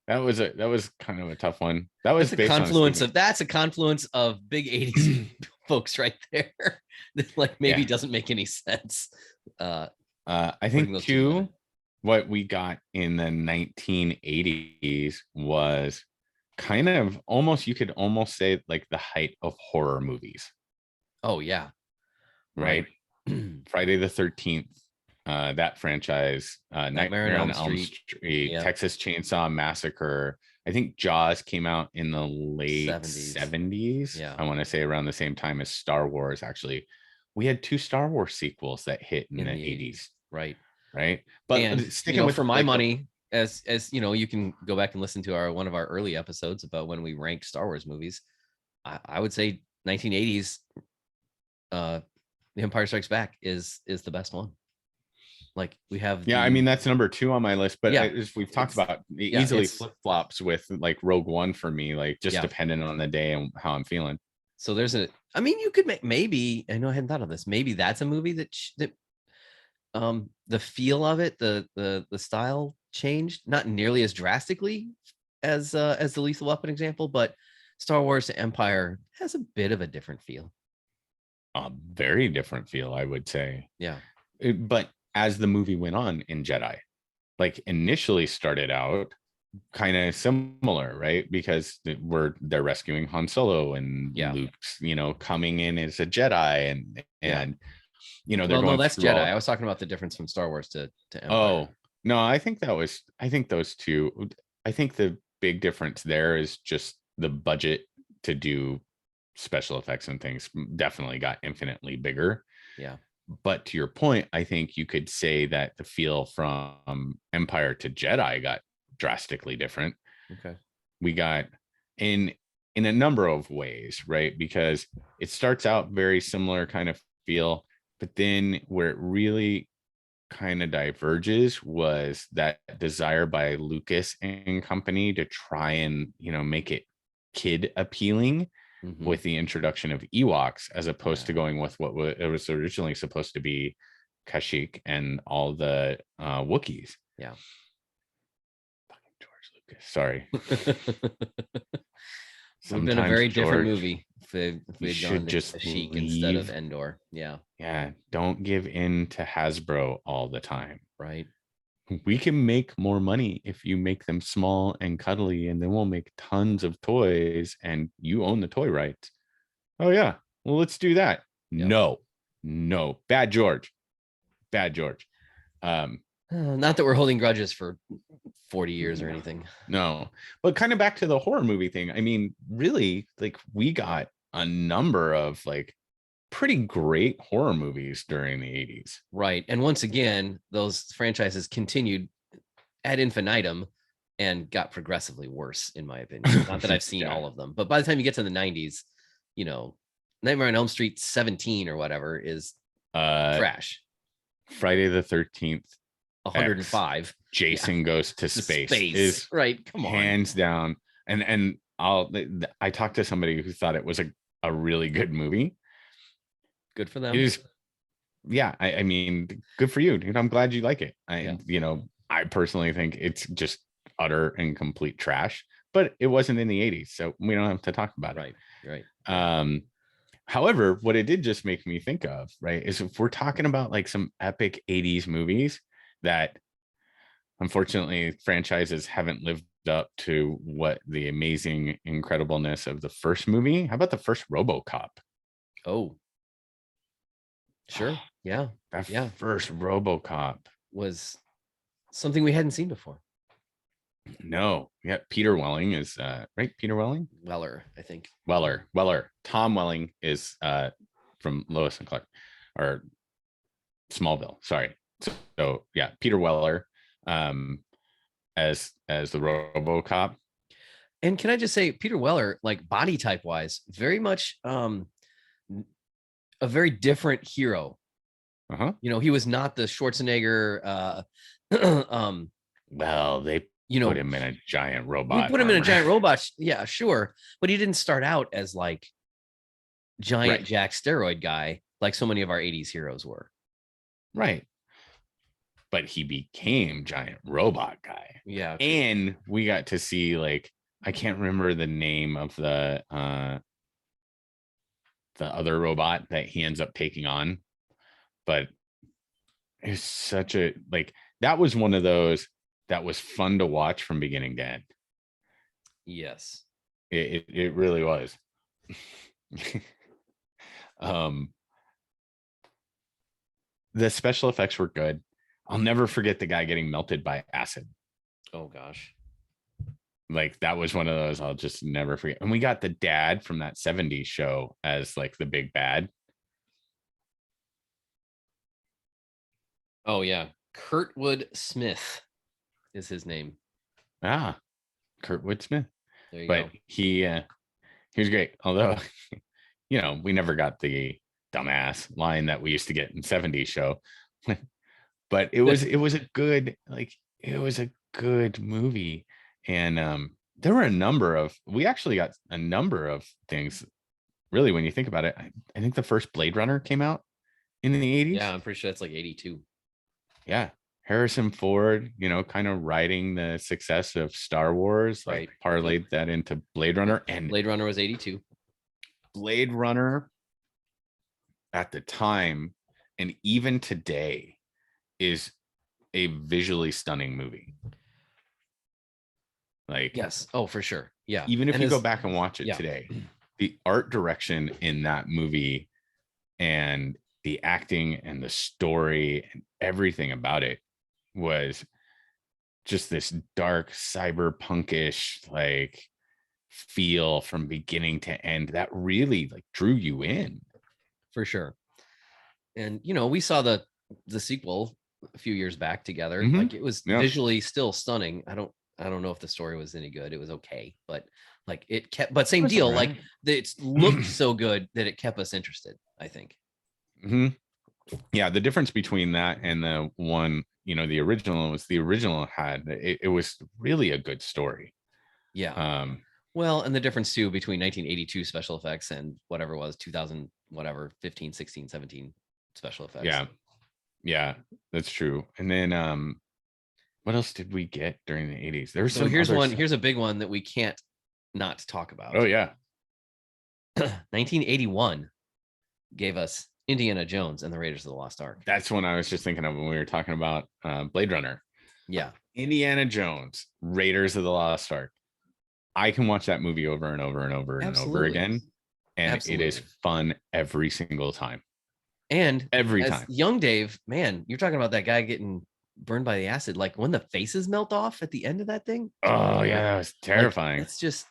That was kind of a tough one. That was based on a Stephen. That's a confluence of big 80s folks right there. That like maybe Yeah, doesn't make any sense. I Putting think those two together. too. What we got in the 1980s was kind of almost, you could almost say like the height of horror movies, Oh yeah. right? Right. Friday the 13th, that franchise, Nightmare on Nightmare on Elm Elm Street. Street, Yeah. Texas Chainsaw Massacre. I think Jaws came out in the late 70s. 70s. Yeah. I want to say around the same time as Star Wars. Actually, we had two Star Wars sequels that hit in the 80s, Right. right? But And sticking with for my like money, as you can go back and listen to one of our early episodes about when we ranked Star Wars movies. I would say 1980s The Empire Strikes Back is the best one. Like we have yeah, I mean that's number 2 on my list, but yeah, as we've talked about, it yeah, easily flip flops with like Rogue One for me, like just yeah. depending on the day and how I'm feeling. So there's I mean, you could maybe, I know I hadn't thought of this. Maybe that's a movie that the feel of it, the style changed, not nearly as drastically as the Lethal Weapon example, but Star Wars Empire has a bit of a different feel. A very different feel, I would say. Yeah. But as the movie went on in Jedi, like initially started out kind of similar, right? Because they're rescuing Han Solo and Yeah. Luke's, coming in as a Jedi and they're Well, no, going that's through Jedi. all. I was talking about the difference from Star Wars to Empire. Oh, no, I think those two, I think the big difference there is just the budget to do special effects and things definitely got infinitely bigger. Yeah. But to your point, I think you could say that the feel from Empire to Jedi got drastically different. Okay. We got in a number of ways, right? Because it starts out very similar kind of feel, but then where it really kind of diverges was that desire by Lucas and company to try and make it kid appealing with the introduction of Ewoks, as opposed to going with what it was originally supposed to be, Kashyyyk and all the Wookiees. Yeah. Fucking George Lucas. Sorry. Would have been a very different George, movie if we had gone to just Kashyyyk instead of Endor. Yeah. Yeah. Don't give in to Hasbro all the time. Right. We can make more money if you make them small and cuddly, and then we'll make tons of toys and you own the toy rights. Oh yeah, well, let's do that. Yep. No, bad George. Not that we're holding grudges for 40 years or anything. No, but kind of back to the horror movie thing. I mean, really, like we got a number of like pretty great horror movies during the 80s. Right. And once again, those franchises continued ad infinitum and got progressively worse, in my opinion. Not that I've seen all of them, but by the time you get to the 90s, Nightmare on Elm Street 17 or whatever is trash. Friday the 13th, 105. Jason Goes to Space is right. Come on. Hands down. And I talked to somebody who thought it was a really good movie. Good for them. It is, yeah. I mean, good for you, dude. I'm glad you like it. I personally think it's just utter and complete trash, but it wasn't in the 80s, so we don't have to talk about it. Right. However, what it did just make me think of, right, is if we're talking about like some epic 80s movies that unfortunately franchises haven't lived up to what the amazing incredibleness of the first movie. How about the first RoboCop? Oh, Sure. Yeah. That Yeah. first RoboCop. Was something we hadn't seen before. No, yeah, Peter Welling is right. Peter Welling, Weller, I think. Weller. Tom Welling is from Lois and Clark, or Smallville. Sorry. So yeah, Peter Weller, um, as the RoboCop. And can I just say, Peter Weller, like body type wise, very much a very different hero. Uh-huh. You know, he was not the Schwarzenegger Well, they you put know, him in a giant we robot put him in a armor. giant robot. Yeah, sure. But he didn't start out as like giant Right. Jack steroid guy like so many of our 80s heroes were. Right. But he became giant robot guy. Yeah. True. And we got to see, like, I can't remember the name of the other robot that he ends up taking on, but it's such a, like, that was one of those that was fun to watch from beginning to end. Yes. It really was. um the special effects were good. I'll never forget the guy getting melted by acid. Oh gosh. Like, that was one of those I'll just never forget. And we got the dad from that 70s show as like the big bad. Oh yeah. Kurtwood Smith is his name. Ah, Kurtwood Smith. There you But go. he was great. Although, we never got the dumbass line that we used to get in 70s show. But it was a good, like, it was a good movie. And there were we actually got a number of things, really, when you think about it. I think the first Blade Runner came out in the 80s. Yeah, I'm pretty sure that's like 82. Yeah. Harrison Ford, kind of riding the success of Star Wars, like, Right. parlayed that into Blade Runner. And Blade Runner was 82. Blade Runner at the time, and even today, is a visually stunning movie. Like, Yes. Oh, for sure. Yeah. even if And you go back and watch it yeah. today, the art direction in that movie and the acting and the story and everything about it was just this dark cyberpunkish, like, feel from beginning to end that really, like, drew you in. For sure. And we saw the sequel a few years back together. Mhm. Like, it was Yeah. visually still stunning. I don't know if the story was any good. It was okay, but like it kept, but same That's deal. all right. Like, it looked so good that it kept us interested, I think. Mhm. Yeah, the difference between that and the one, the original, was the original had it was really a good story. Yeah. Well, and the difference too between 1982 special effects and whatever it was 2000, whatever, 15, 16, 17 special effects. Yeah, that's true. And then what else did we get during the 80s? There's So here's a big one that we can't not talk about. Oh yeah. 1981 gave us Indiana Jones and the Raiders of the Lost Ark. That's one I was just thinking of when we were talking about Blade Runner. Yeah. Indiana Jones, Raiders of the Lost Ark. I can watch that movie over and over and over and over again. And Absolutely. It is fun every single time. And every as time. Young Dave, man, you're talking about that guy getting burned by the acid. Like, when the faces melt off at the end of that thing. Oh yeah, that was terrifying. Like, it's just.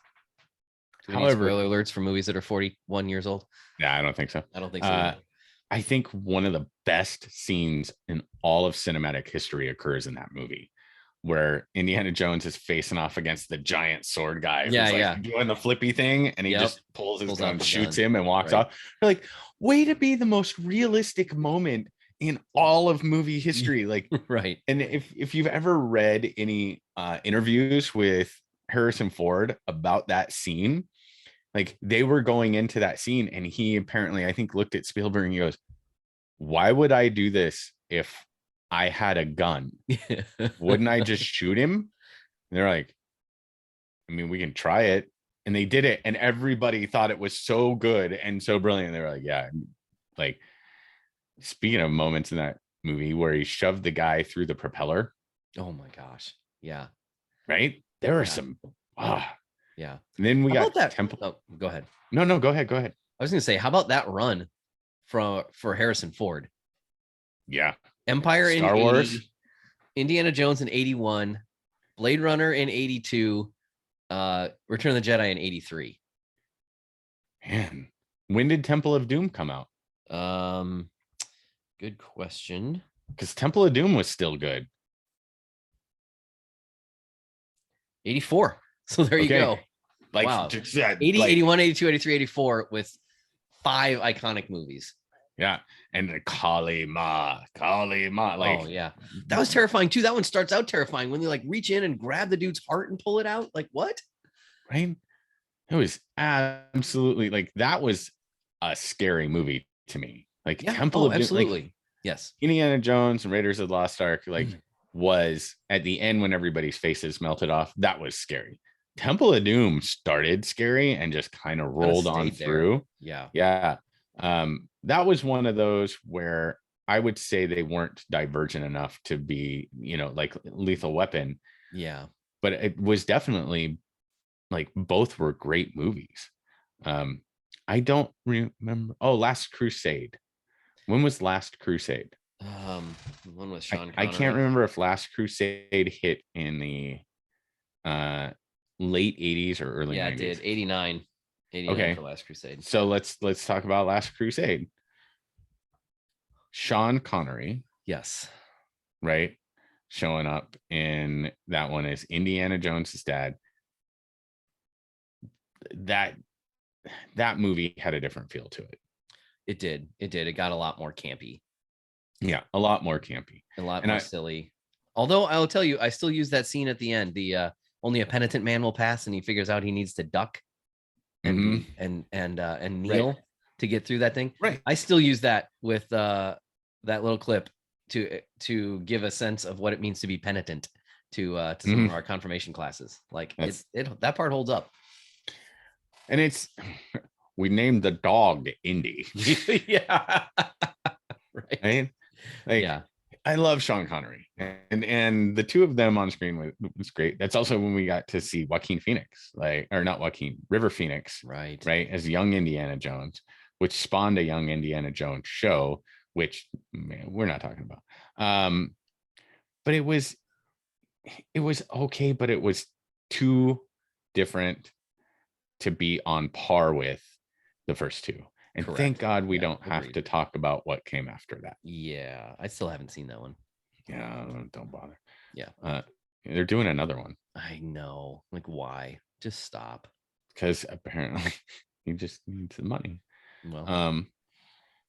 However, spoiler alerts for movies that are 41 years old. Yeah, I don't think so. I don't think so. I think one of the best scenes in all of cinematic history occurs in that movie, where Indiana Jones is facing off against the giant sword guy. Yeah, who's doing the flippy thing, and he just pulls his gun, shoots him, and walks off. You're like, way to be the most realistic moment in all of movie history. Like, right. And if you've ever read any interviews with Harrison Ford about that scene, like, they were going into that scene, and he apparently, I think, looked at Spielberg and he goes, "Why would I do this if I had a gun? Wouldn't I just shoot him?" And they're like, "I mean, we can try it." And they did it, and everybody thought it was so good and so brilliant. They were like, yeah. Like, speaking of moments in that movie where he shoved the guy through the propeller. Oh my gosh. Yeah. Right? There are some yeah. And then we got that Temple. Oh, go ahead. No, go ahead. I was gonna say, how about that run for Harrison Ford. Yeah. Empire in Star 80, Wars. Indiana Jones in 81, Blade Runner in 82, Return of the Jedi in 83. Man, when did Temple of Doom come out? Good question. Because Temple of Doom was still good. 84. So there you go. Like, wow. just, 80, 81, 82, 83, 84 with 5 iconic movies. Yeah. And the Kali Ma. Like, oh, yeah. That was terrifying too. That one starts out terrifying when they like reach in and grab the dude's heart and pull it out. Like, what? Right? It was absolutely like that was a scary movie to me. Like Temple of Doom, absolutely. like yes. Indiana Jones and Raiders of the Lost Ark, like was at the end when everybody's faces melted off. That was scary. Temple of Doom started scary and just kind of rolled on through. Yeah. Yeah. That was one of those where I would say they weren't divergent enough to be, like Lethal Weapon. Yeah. But it was definitely like both were great movies. I don't remember. Oh, Last Crusade. When was Last Crusade? One with Sean I Connery. can't remember if Last Crusade hit in the late 80s or early 90s. Yeah, it did. 89. 89 okay. for Last Crusade. So let's talk about Last Crusade. Sean Connery. Yes. Right. Showing up in that one is Indiana Jones's dad. That movie had a different feel to it. It did. It got a lot more campy. Yeah, a lot more campy. A lot more silly. Although I'll tell you, I still use that scene at the end. The only a penitent man will pass, and he figures out he needs to duck and and kneel to get through that thing. Right. I still use that with that little clip to give a sense of what it means to be penitent to some of our confirmation classes. Like that part holds up. And we named the dog Indy. yeah. right. Like, yeah. I love Sean Connery, and the two of them on screen was great. That's also when we got to see Joaquin Phoenix, River Phoenix, right, as young Indiana Jones, which spawned a young Indiana Jones show, which we're not talking about. But it was okay, but it was too different to be on par with the first two. And correct. Thank God we don't have to talk about what came after that. Yeah, I still haven't seen that one. Yeah, don't bother. Yeah. They're doing another one. I know. Like, why? Just stop. Because apparently he just needs the money. Well,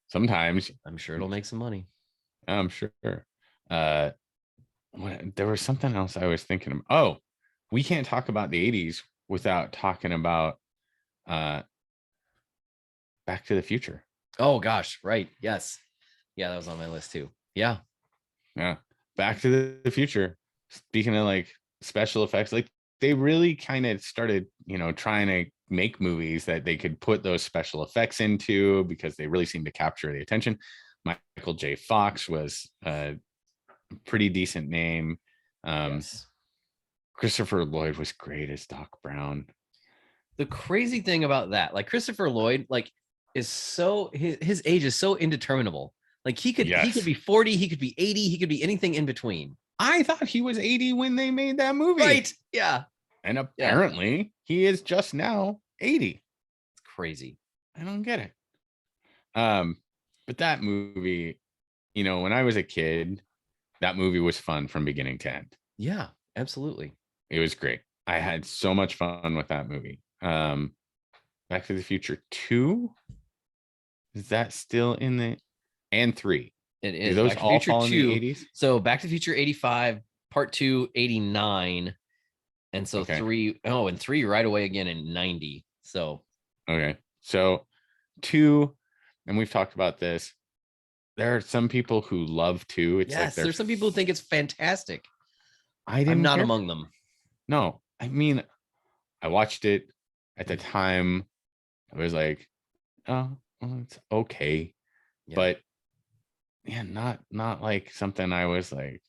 sometimes I'm sure it'll make some money. I'm sure. There was something else I was thinking of. Oh, we can't talk about the 80s without talking about Back to the Future. Oh gosh, right. Yes. Yeah, that was on my list too. Yeah. Back to the Future. Speaking of like special effects, like they really kind of started, trying to make movies that they could put those special effects into because they really seemed to capture the attention. Michael J. Fox was a pretty decent name. Yes. Christopher Lloyd was great as Doc Brown. The crazy thing about that, like Christopher Lloyd, like is so his age is so indeterminable. Like he could be 40, he could be 80, he could be anything in between. I thought he was 80 when they made that movie. Right. Yeah. And apparently he is just now 80. It's crazy. I don't get it. But that movie, when I was a kid, that movie was fun from beginning to end. Yeah, absolutely. It was great. I had so much fun with that movie. Back to the Future 2. Is that still in the and 3? It is. Do those all fall in the 80s? So Back to the Future 85, Part 2 89, and so 3 and 3 right away again in 90. So okay. So 2, and we've talked about this. There are some people who love 2. It's like there's some people who think it's fantastic. I'm not among them. No, I mean, I watched it at the time. I was like, oh, well, it's okay. Yeah. But yeah, not like something I was like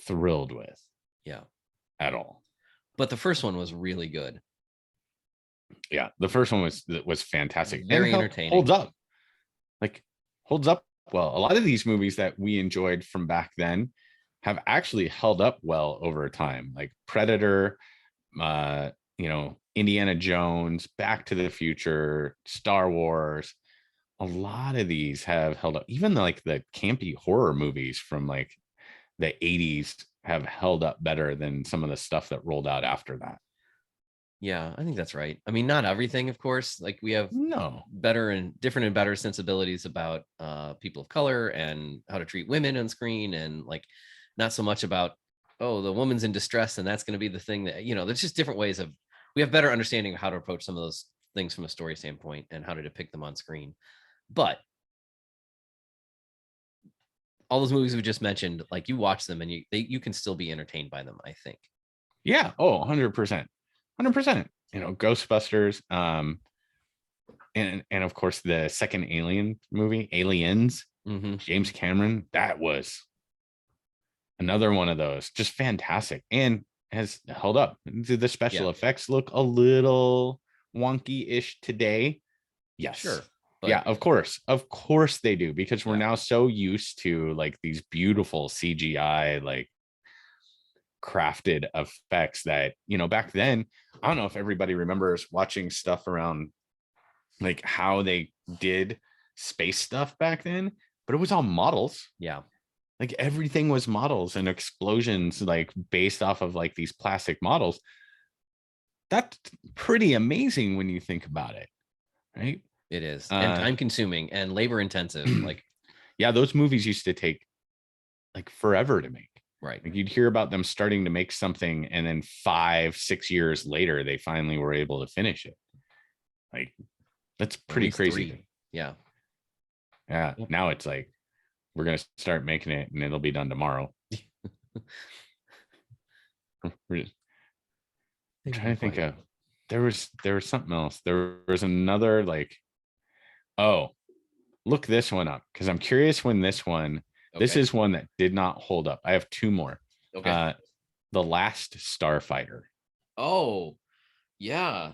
thrilled with. Yeah. At all. But the first one was really good. Yeah, the first one was fantastic. Very entertaining. Holds up. Like holds up well. A lot of these movies that we enjoyed from back then have actually held up well over time, like Predator, uh, Indiana Jones, Back to the Future, Star Wars. A lot of these have held up. Even like the campy horror movies from like the 80s have held up better than some of the stuff that rolled out after that. Yeah, I think that's right. I mean, not everything, of course. Like we have No. better and different and better sensibilities about people of color and how to treat women on screen, and like not so much about, oh, the woman's in distress and that's going to be the thing that, there's just different ways of, we have better understanding of how to approach some of those things from a story standpoint and how to depict them on screen. But all those movies we just mentioned, like you watch them and you can still be entertained by them, I think. Yeah. Oh, 100%. 100%. Ghostbusters. And of course the second Alien movie, Aliens, James Cameron, that was another one of those, just fantastic and has held up. Do the special effects look a little wonky-ish today? Yes. Sure. Yeah, of course they do, because we're now so used to like these beautiful CGI, like crafted effects that, back then, I don't know if everybody remembers watching stuff around like how they did space stuff back then, but it was all models. Yeah. Like everything was models and explosions, like based off of like these plastic models. That's pretty amazing when you think about it, right? It is. And time consuming and labor intensive. Like, yeah, those movies used to take like forever to make. Right. Like you'd hear about them starting to make something, and then 5-6 years later, they finally were able to finish it. Like that's pretty crazy. 3. Yeah. Yeah. Now it's like, we're going to start making it and it'll be done tomorrow. I'm trying to think of, there was something else. There was another like, oh, look this one up, because I'm curious when this one, this is one that did not hold up. I have 2 more. Okay. The Last Starfighter. Oh, yeah.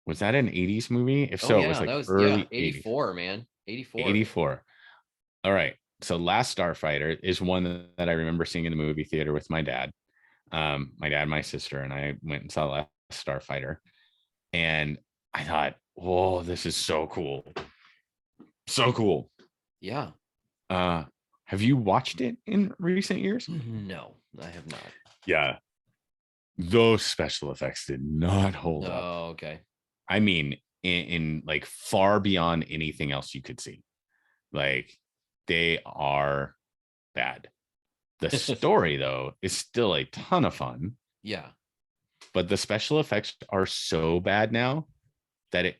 Was that an 80s movie? If so, it was like early 84, man. 84. 84. All right. So Last Starfighter is one that I remember seeing in the movie theater with my dad. My dad, my sister, and I went and saw Last Starfighter. And I thought, whoa, this is so cool. So cool. Yeah. Have you watched it in recent years? No, I have not. Yeah. Those special effects did not hold up. Oh, okay. I mean, in like far beyond anything else you could see. Like they are bad. The story though is still a ton of fun. Yeah. But the special effects are so bad now that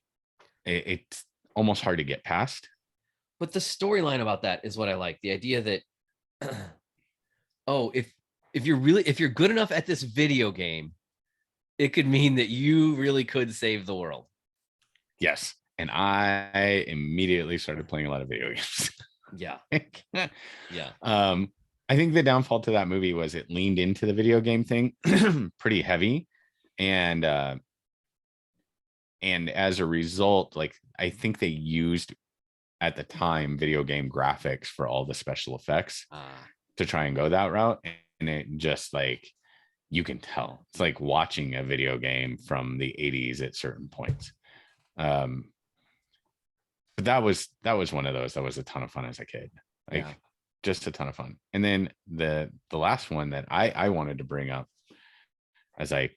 it's almost hard to get past. But the storyline about that is what I like. The idea that oh, if you're good enough at this video game, it could mean that you really could save the world. Yes. And I immediately started playing a lot of video games. Yeah. Yeah. I think the downfall to that movie was it leaned into the video game thing pretty heavy. And as a result, like I think they used at the time video game graphics for all the special effects to try and go that route. And it just like, you can tell it's like watching a video game from the 80s at certain points. But that was one of those that was a ton of fun as a kid. Like just a ton of fun. And then the last one that I wanted to bring up as I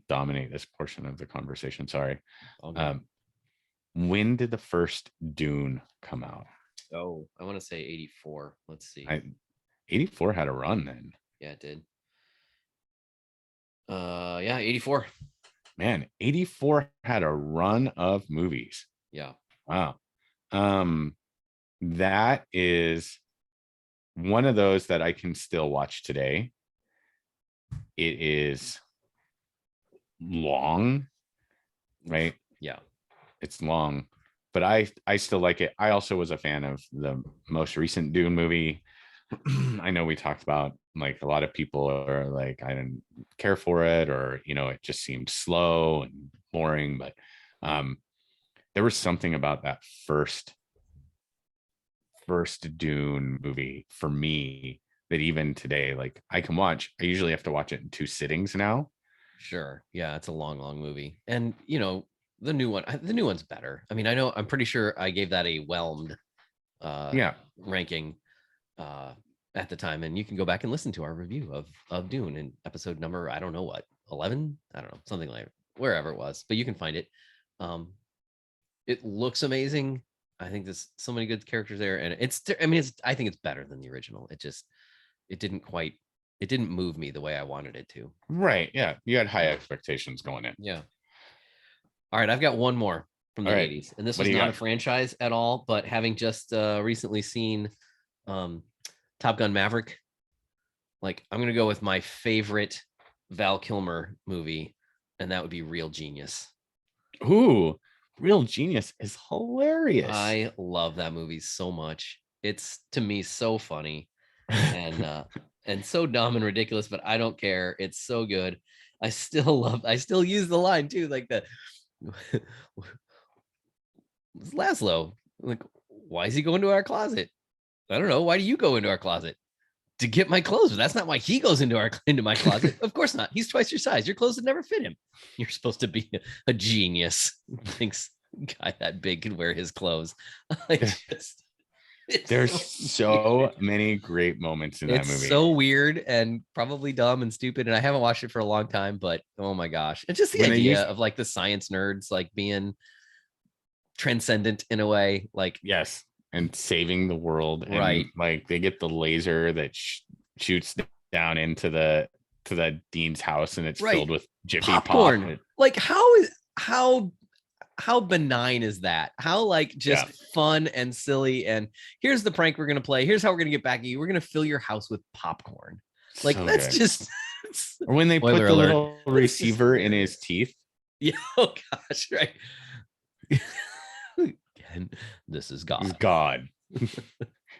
dominate this portion of the conversation, sorry. When did the first Dune come out? Oh, I want to say 84. Let's see. 84 had a run then. Yeah, it did. 84. Man, 84 had a run of movies. Yeah. Wow. That is one of those that I can still watch today. It is long, right? Yeah. It's long, but I still like it. I also was a fan of the most recent Dune movie. I know we talked about like a lot of people are like, I didn't care for it, or it just seemed slow and boring, but there was something about that first first Dune movie for me that even today, like I can watch. I usually have to watch it in 2 sittings now. Sure. Yeah, it's a long movie. And the new one's better. I mean, I'm pretty sure I gave that a whelmed Yeah. ranking at the time, and you can go back and listen to our review of Dune in episode number, I don't know what, 11, I don't know, something like wherever it was, but you can find it. It looks amazing. I think there's so many good characters there, and I think it's better than the original. It didn't move me the way I wanted it to. Right. Yeah. You had high expectations going in. Yeah. All right, I've got one more from the 80s, and this was not a franchise at all, but having just recently seen Top Gun Maverick, like I'm gonna go with my favorite Val Kilmer movie, and that would be Real Genius. Ooh, Real Genius is hilarious. I love that movie so much. It's, to me, so funny and so dumb and ridiculous, but I don't care. It's so good. I still use the line too, like the Laszlo, like, why is he going to our closet? I don't know. Why do you go into our closet? To get my clothes, but that's not why he goes into my closet. Of course not. He's twice your size. Your clothes would never fit him. You're supposed to be a genius. Thinks a guy that big can wear his clothes. There's so many great moments in that movie. It's so weird and probably dumb and stupid. And I haven't watched it for a long time, but oh my gosh. It's just the idea of like the science nerds, like being transcendent in a way. Like, yes. And saving the world. Right. And like they get the laser that shoots down into the dean's house, and it's filled with Jiffy popcorn. Pop. Like how benign is that? How like just fun and silly, and here's the prank we're gonna play. Here's how we're gonna get back at you. We're gonna fill your house with popcorn. Like so that's good. Just or when they put the little receiver in his teeth. Yeah, oh gosh, right. And this is God. This is God.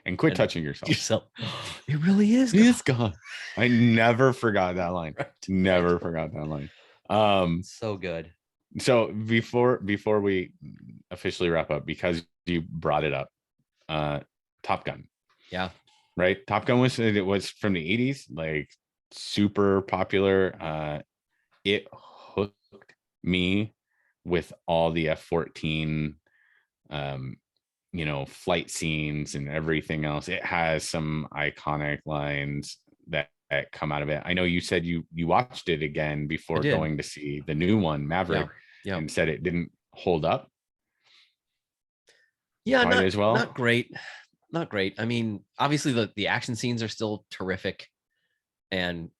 And quit touching yourself. It really is God. It is God. I never forgot that line. Right. Never forgot that line. So good. So before we officially wrap up, because you brought it up, Top Gun. Yeah. Right. Top Gun was from the 80s, like super popular. It hooked me with all the F-14 flight scenes and everything else. It has some iconic lines that come out of it. I know you said you watched it again before going to see the new one, Maverick, and said it didn't hold up. Yeah, not great. Not great. I mean, obviously the action scenes are still terrific, and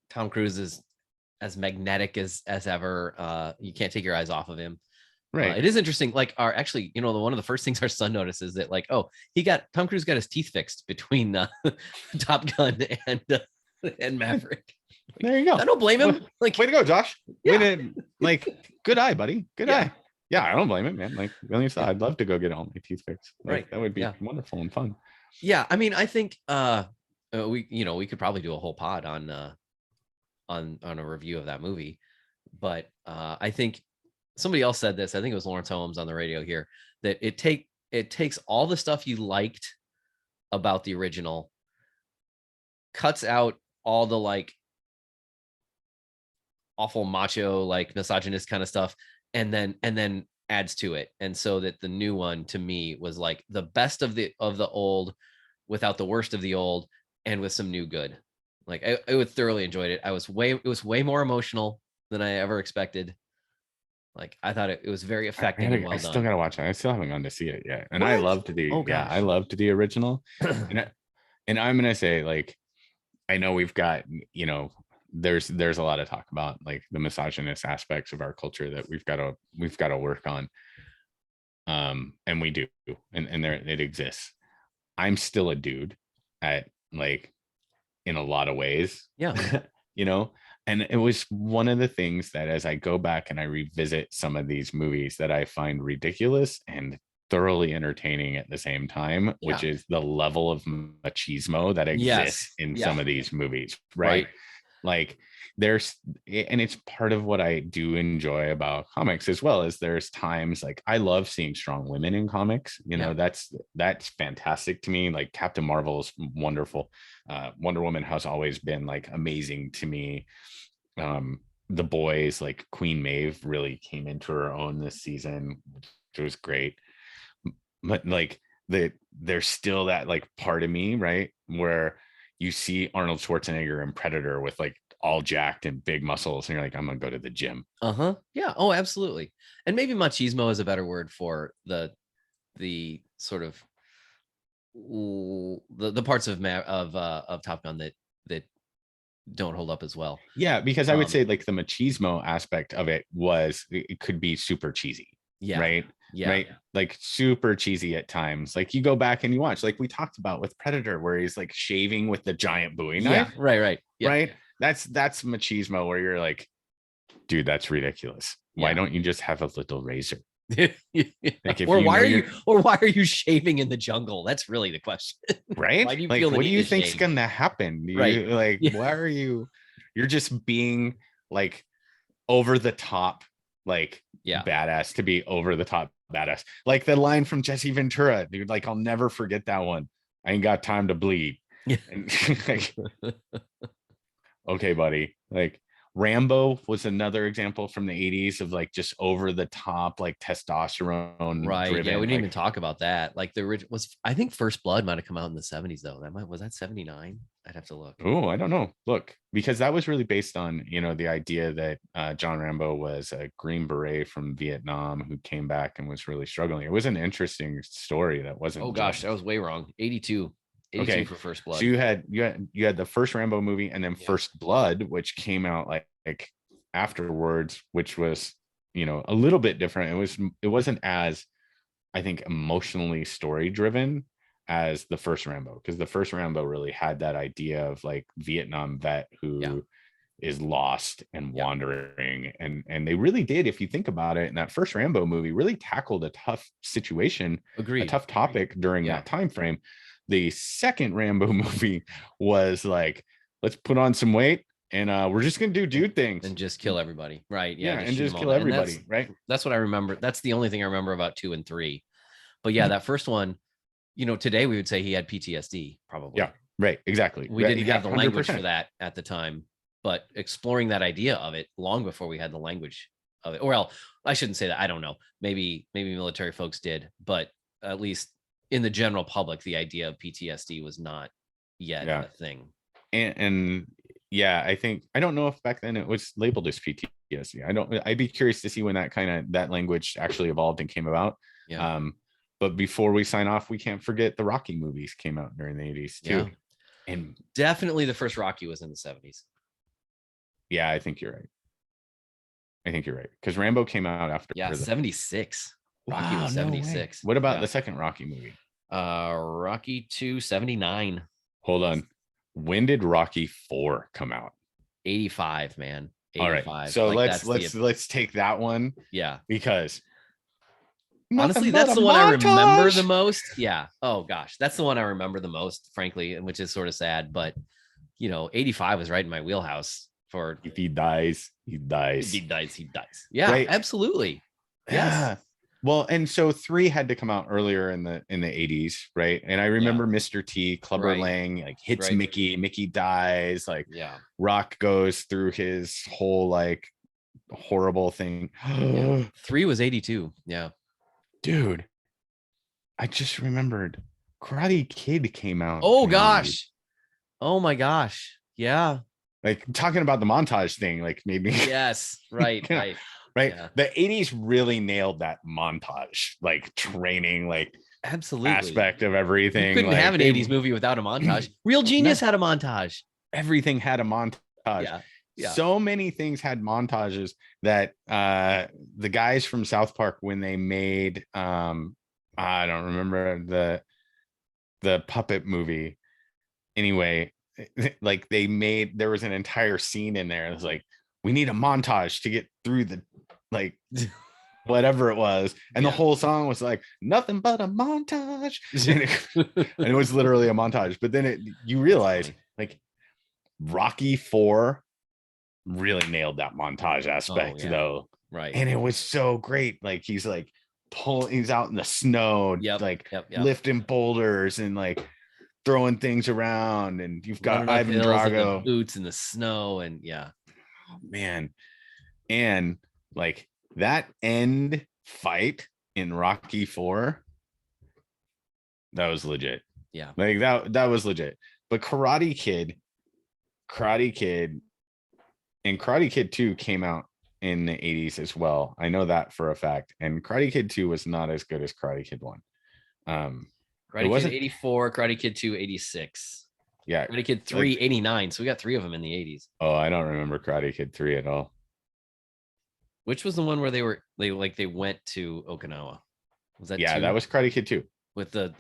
Tom Cruise is as magnetic as ever. You can't take your eyes off of him. Right. It is interesting. Like one of the first things our son notices that like, oh, Tom Cruise got his teeth fixed between Top Gun and Maverick. Like, there you go. I don't blame him. Like, way to go, Josh. Yeah. Good eye, buddy. Good eye. Yeah, I don't blame him, man. Like, I'd love to go get all my teeth fixed. Like, right. That would be wonderful and fun. Yeah, I mean, I think we could probably do a whole pod on a review of that movie, but I think somebody else said this. I think it was Lawrence Holmes on the radio here, that it takes all the stuff you liked about the original, cuts out all the like awful macho, like misogynist kind of stuff, and then adds to it. And so that the new one to me was like the best of the old without the worst of the old, and with some new good. Like I would thoroughly enjoyed it. It was way more emotional than I ever expected. Like I thought it was very effective. I still gotta watch it. I still haven't gone to see it yet. And what? I loved the original. and I'm gonna say, like, I know we've got, there's a lot of talk about like the misogynist aspects of our culture that we've got to work on. And we do, and there it exists. I'm still a dude at like in a lot of ways. Yeah. And it was one of the things that as I go back and I revisit some of these movies that I find ridiculous and thoroughly entertaining at the same time, which is the level of machismo that exists in some of these movies. Right. Like there's, and it's part of what I do enjoy about comics as well, is there's times like I love seeing strong women in comics. You know, that's fantastic to me. Like Captain Marvel is wonderful. Wonder Woman has always been like amazing to me. The boys, like Queen Maeve really came into her own this season, which was great. But like there's still that like part of me, right, where you see Arnold Schwarzenegger in Predator with like all jacked and big muscles, and you're like, I'm gonna go to the gym. Yeah. Oh, absolutely. And maybe machismo is a better word for the sort of the parts of Top Gun that don't hold up as well. Yeah, because I would say like the machismo aspect of it was, it could be super cheesy. Yeah. Right. Yeah. Right. Like super cheesy at times. Like you go back and you watch, like we talked about with Predator, where he's like shaving with the giant Bowie knife. Right. Yeah. Right. That's machismo, where you're like, dude, that's ridiculous. Why don't you just have a little razor? Like or why are you shaving in the jungle? That's really the question. Right? Why do you like, feel the what do need you to think's shave? gonna happen? Right. Like, why are you're just being like over the top, like badass to be over the top badass. Like the line from Jesse Ventura, dude, like I'll never forget that one. I ain't got time to bleed. And, like, okay, buddy. Like Rambo was another example from the 80s of like just over the top, like testosterone driven. Yeah, we didn't like, even talk about that. Like the original was, I think First Blood might have come out in the 70s though. Was that 79? I'd have to look. Oh, I don't know. Look, because that was really based on, the idea that John Rambo was a Green Beret from Vietnam who came back and was really struggling. It was an interesting story that wasn't. Oh gosh, that was way wrong. 82 okay, for First Blood. So you had the first Rambo movie, and then First Blood, which came out like afterwards, which was a little bit different. It wasn't as, I think, emotionally story driven as the first Rambo, because the first Rambo really had that idea of like Vietnam vet who is lost and wandering, and they really did, if you think about it, in that first Rambo movie really tackled a tough situation. Agreed. A tough topic during that time frame. The second Rambo movie was like, let's put on some weight and we're just gonna do dude things and just kill everybody. Right. And just kill everybody. Right. That's what I remember. That's the only thing I remember about 2 and 3. But yeah, that first one, today we would say he had PTSD, probably. Yeah, right. Exactly. We didn't have the language for that at the time, but exploring that idea of it long before we had the language of it. Or well, I shouldn't say that. I don't know. Maybe military folks did, but at least in the general public, the idea of PTSD was not yet a thing. And I think, I don't know if back then it was labeled as PTSD. I'd be curious to see when that language actually evolved and came about. Yeah. But before we sign off, we can't forget the Rocky movies came out during the 80s too. Yeah. And definitely the first Rocky was in the 70s. Yeah, I think you're right. Because Rambo came out after. 76. Rocky was 76. What about the second Rocky movie? Rocky 2, 79. Hold on. When did Rocky 4 come out? 85, man. 85. All right. So let's take that one. Yeah. Because honestly, that's the one I remember the most. Yeah. Oh gosh, that's the one I remember the most, frankly, and which is sort of sad. But 85 was right in my wheelhouse. For if he dies, he dies. If he dies. Yeah, right? Absolutely. Yeah. Yes. Well, and so 3 had to come out earlier in the 80s, right? And I remember Mr. T, Clubber Lang, like hits Mickey dies, like Rock goes through his whole like horrible thing. 3 was 82. Yeah. Dude, I just remembered Karate Kid came out. Oh gosh. Oh my gosh. Yeah. Like talking about the montage thing, like made me. Yes. Right. Right. Yeah. The 80s really nailed that montage, like training, like absolutely aspect of everything. You couldn't have an 80s movie without a montage. Real Genius had a montage. Everything had a montage. Yeah. So many things had montages that the guys from South Park, when they made I don't remember the puppet movie. Anyway, like there was an entire scene in there. It was like, we need a montage to get through the like whatever it was. And the whole song was like nothing but a montage. And it was literally a montage. But then you realize like Rocky 4 really nailed that montage aspect though. Right. And it was so great. Like he's like he's out in the snow, like lifting boulders and like throwing things around. And you've got running up Ivan hills in the Drago, boots in the snow, and man. And like that end fight in Rocky 4, that was legit. Yeah. Like that was legit. But Karate Kid and Karate Kid 2 came out in the 80s as well. I know that for a fact. And Karate Kid 2 was not as good as Karate Kid 1. Karate Kid 84, Karate Kid 2 86. Yeah. Karate Kid 3 like, 89. So we got 3 of them in the 80s. Oh, I don't remember Karate Kid 3 at all. Which was the one where they went to Okinawa? Was that that was Karate Kid 2 with the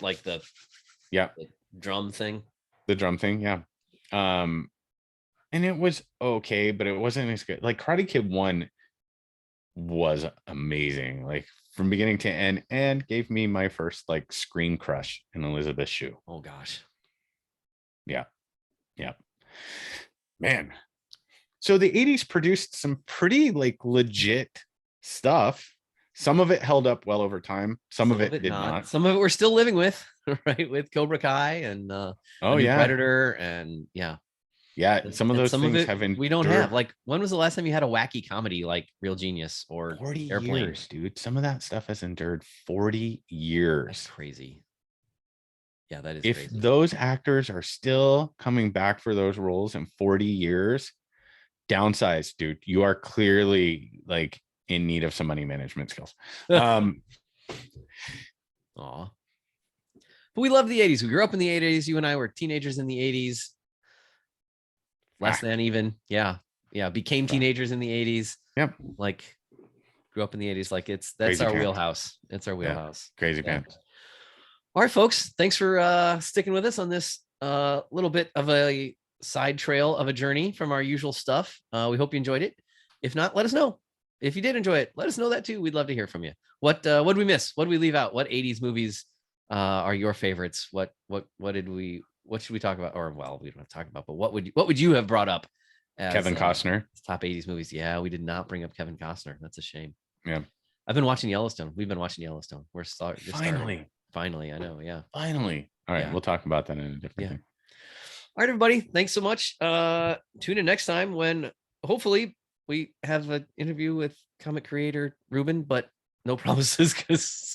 drum thing? The drum thing, yeah. And it was okay, but it wasn't as good. Like Karate Kid 1 was amazing, like from beginning to end, and gave me my first like screen crush in Elizabeth Shue. Oh gosh. Yeah. Man. So the 80s produced some pretty like legit stuff. Some of it held up well over time. Some of it did not. Some of it we're still living with, right? With Cobra Kai and Predator and some of those things haven't. We don't have. Like, when was the last time you had a wacky comedy like Real Genius or 40 Airplane? Years, dude. Some of that stuff has endured 40 years. That's crazy. Yeah, that is if crazy. Those actors are still coming back for those roles in 40 years, downsize, dude. You are clearly like in need of some money management skills. But we love the 80s. We grew up in the 80s. You and I were teenagers in the 80s. Less than even. Became teenagers in the 80s. Yep. Like grew up in the 80s. Like that's our wheelhouse. It's our wheelhouse. Crazy pants. All right, folks. Thanks for sticking with us on this little bit of a side trail of a journey from our usual stuff. We hope you enjoyed it. If not, let us know. If you did enjoy it, let us know that too. We'd love to hear from you. What did we miss? What did we leave out? What 80s movies are your favorites? What should we talk about? Or well, we don't have to talk about, but what would you have brought up as Kevin Costner? Top 80s movies. Yeah, we did not bring up Kevin Costner. That's a shame. Yeah. I've been watching Yellowstone. We've been watching Yellowstone. We're Finally, I know. Yeah. Finally. All right. We'll talk about that in a different thing. All right, everybody. Thanks so much. Tune in next time when hopefully we have an interview with comic creator Ruben, but no promises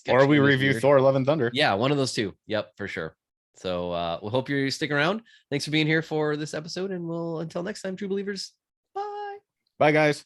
or we review Thor: Love and Thunder. Yeah, one of those two. Yep, for sure. So we'll hope you stick around. Thanks for being here for this episode, and until next time, true believers. Bye. Bye, guys.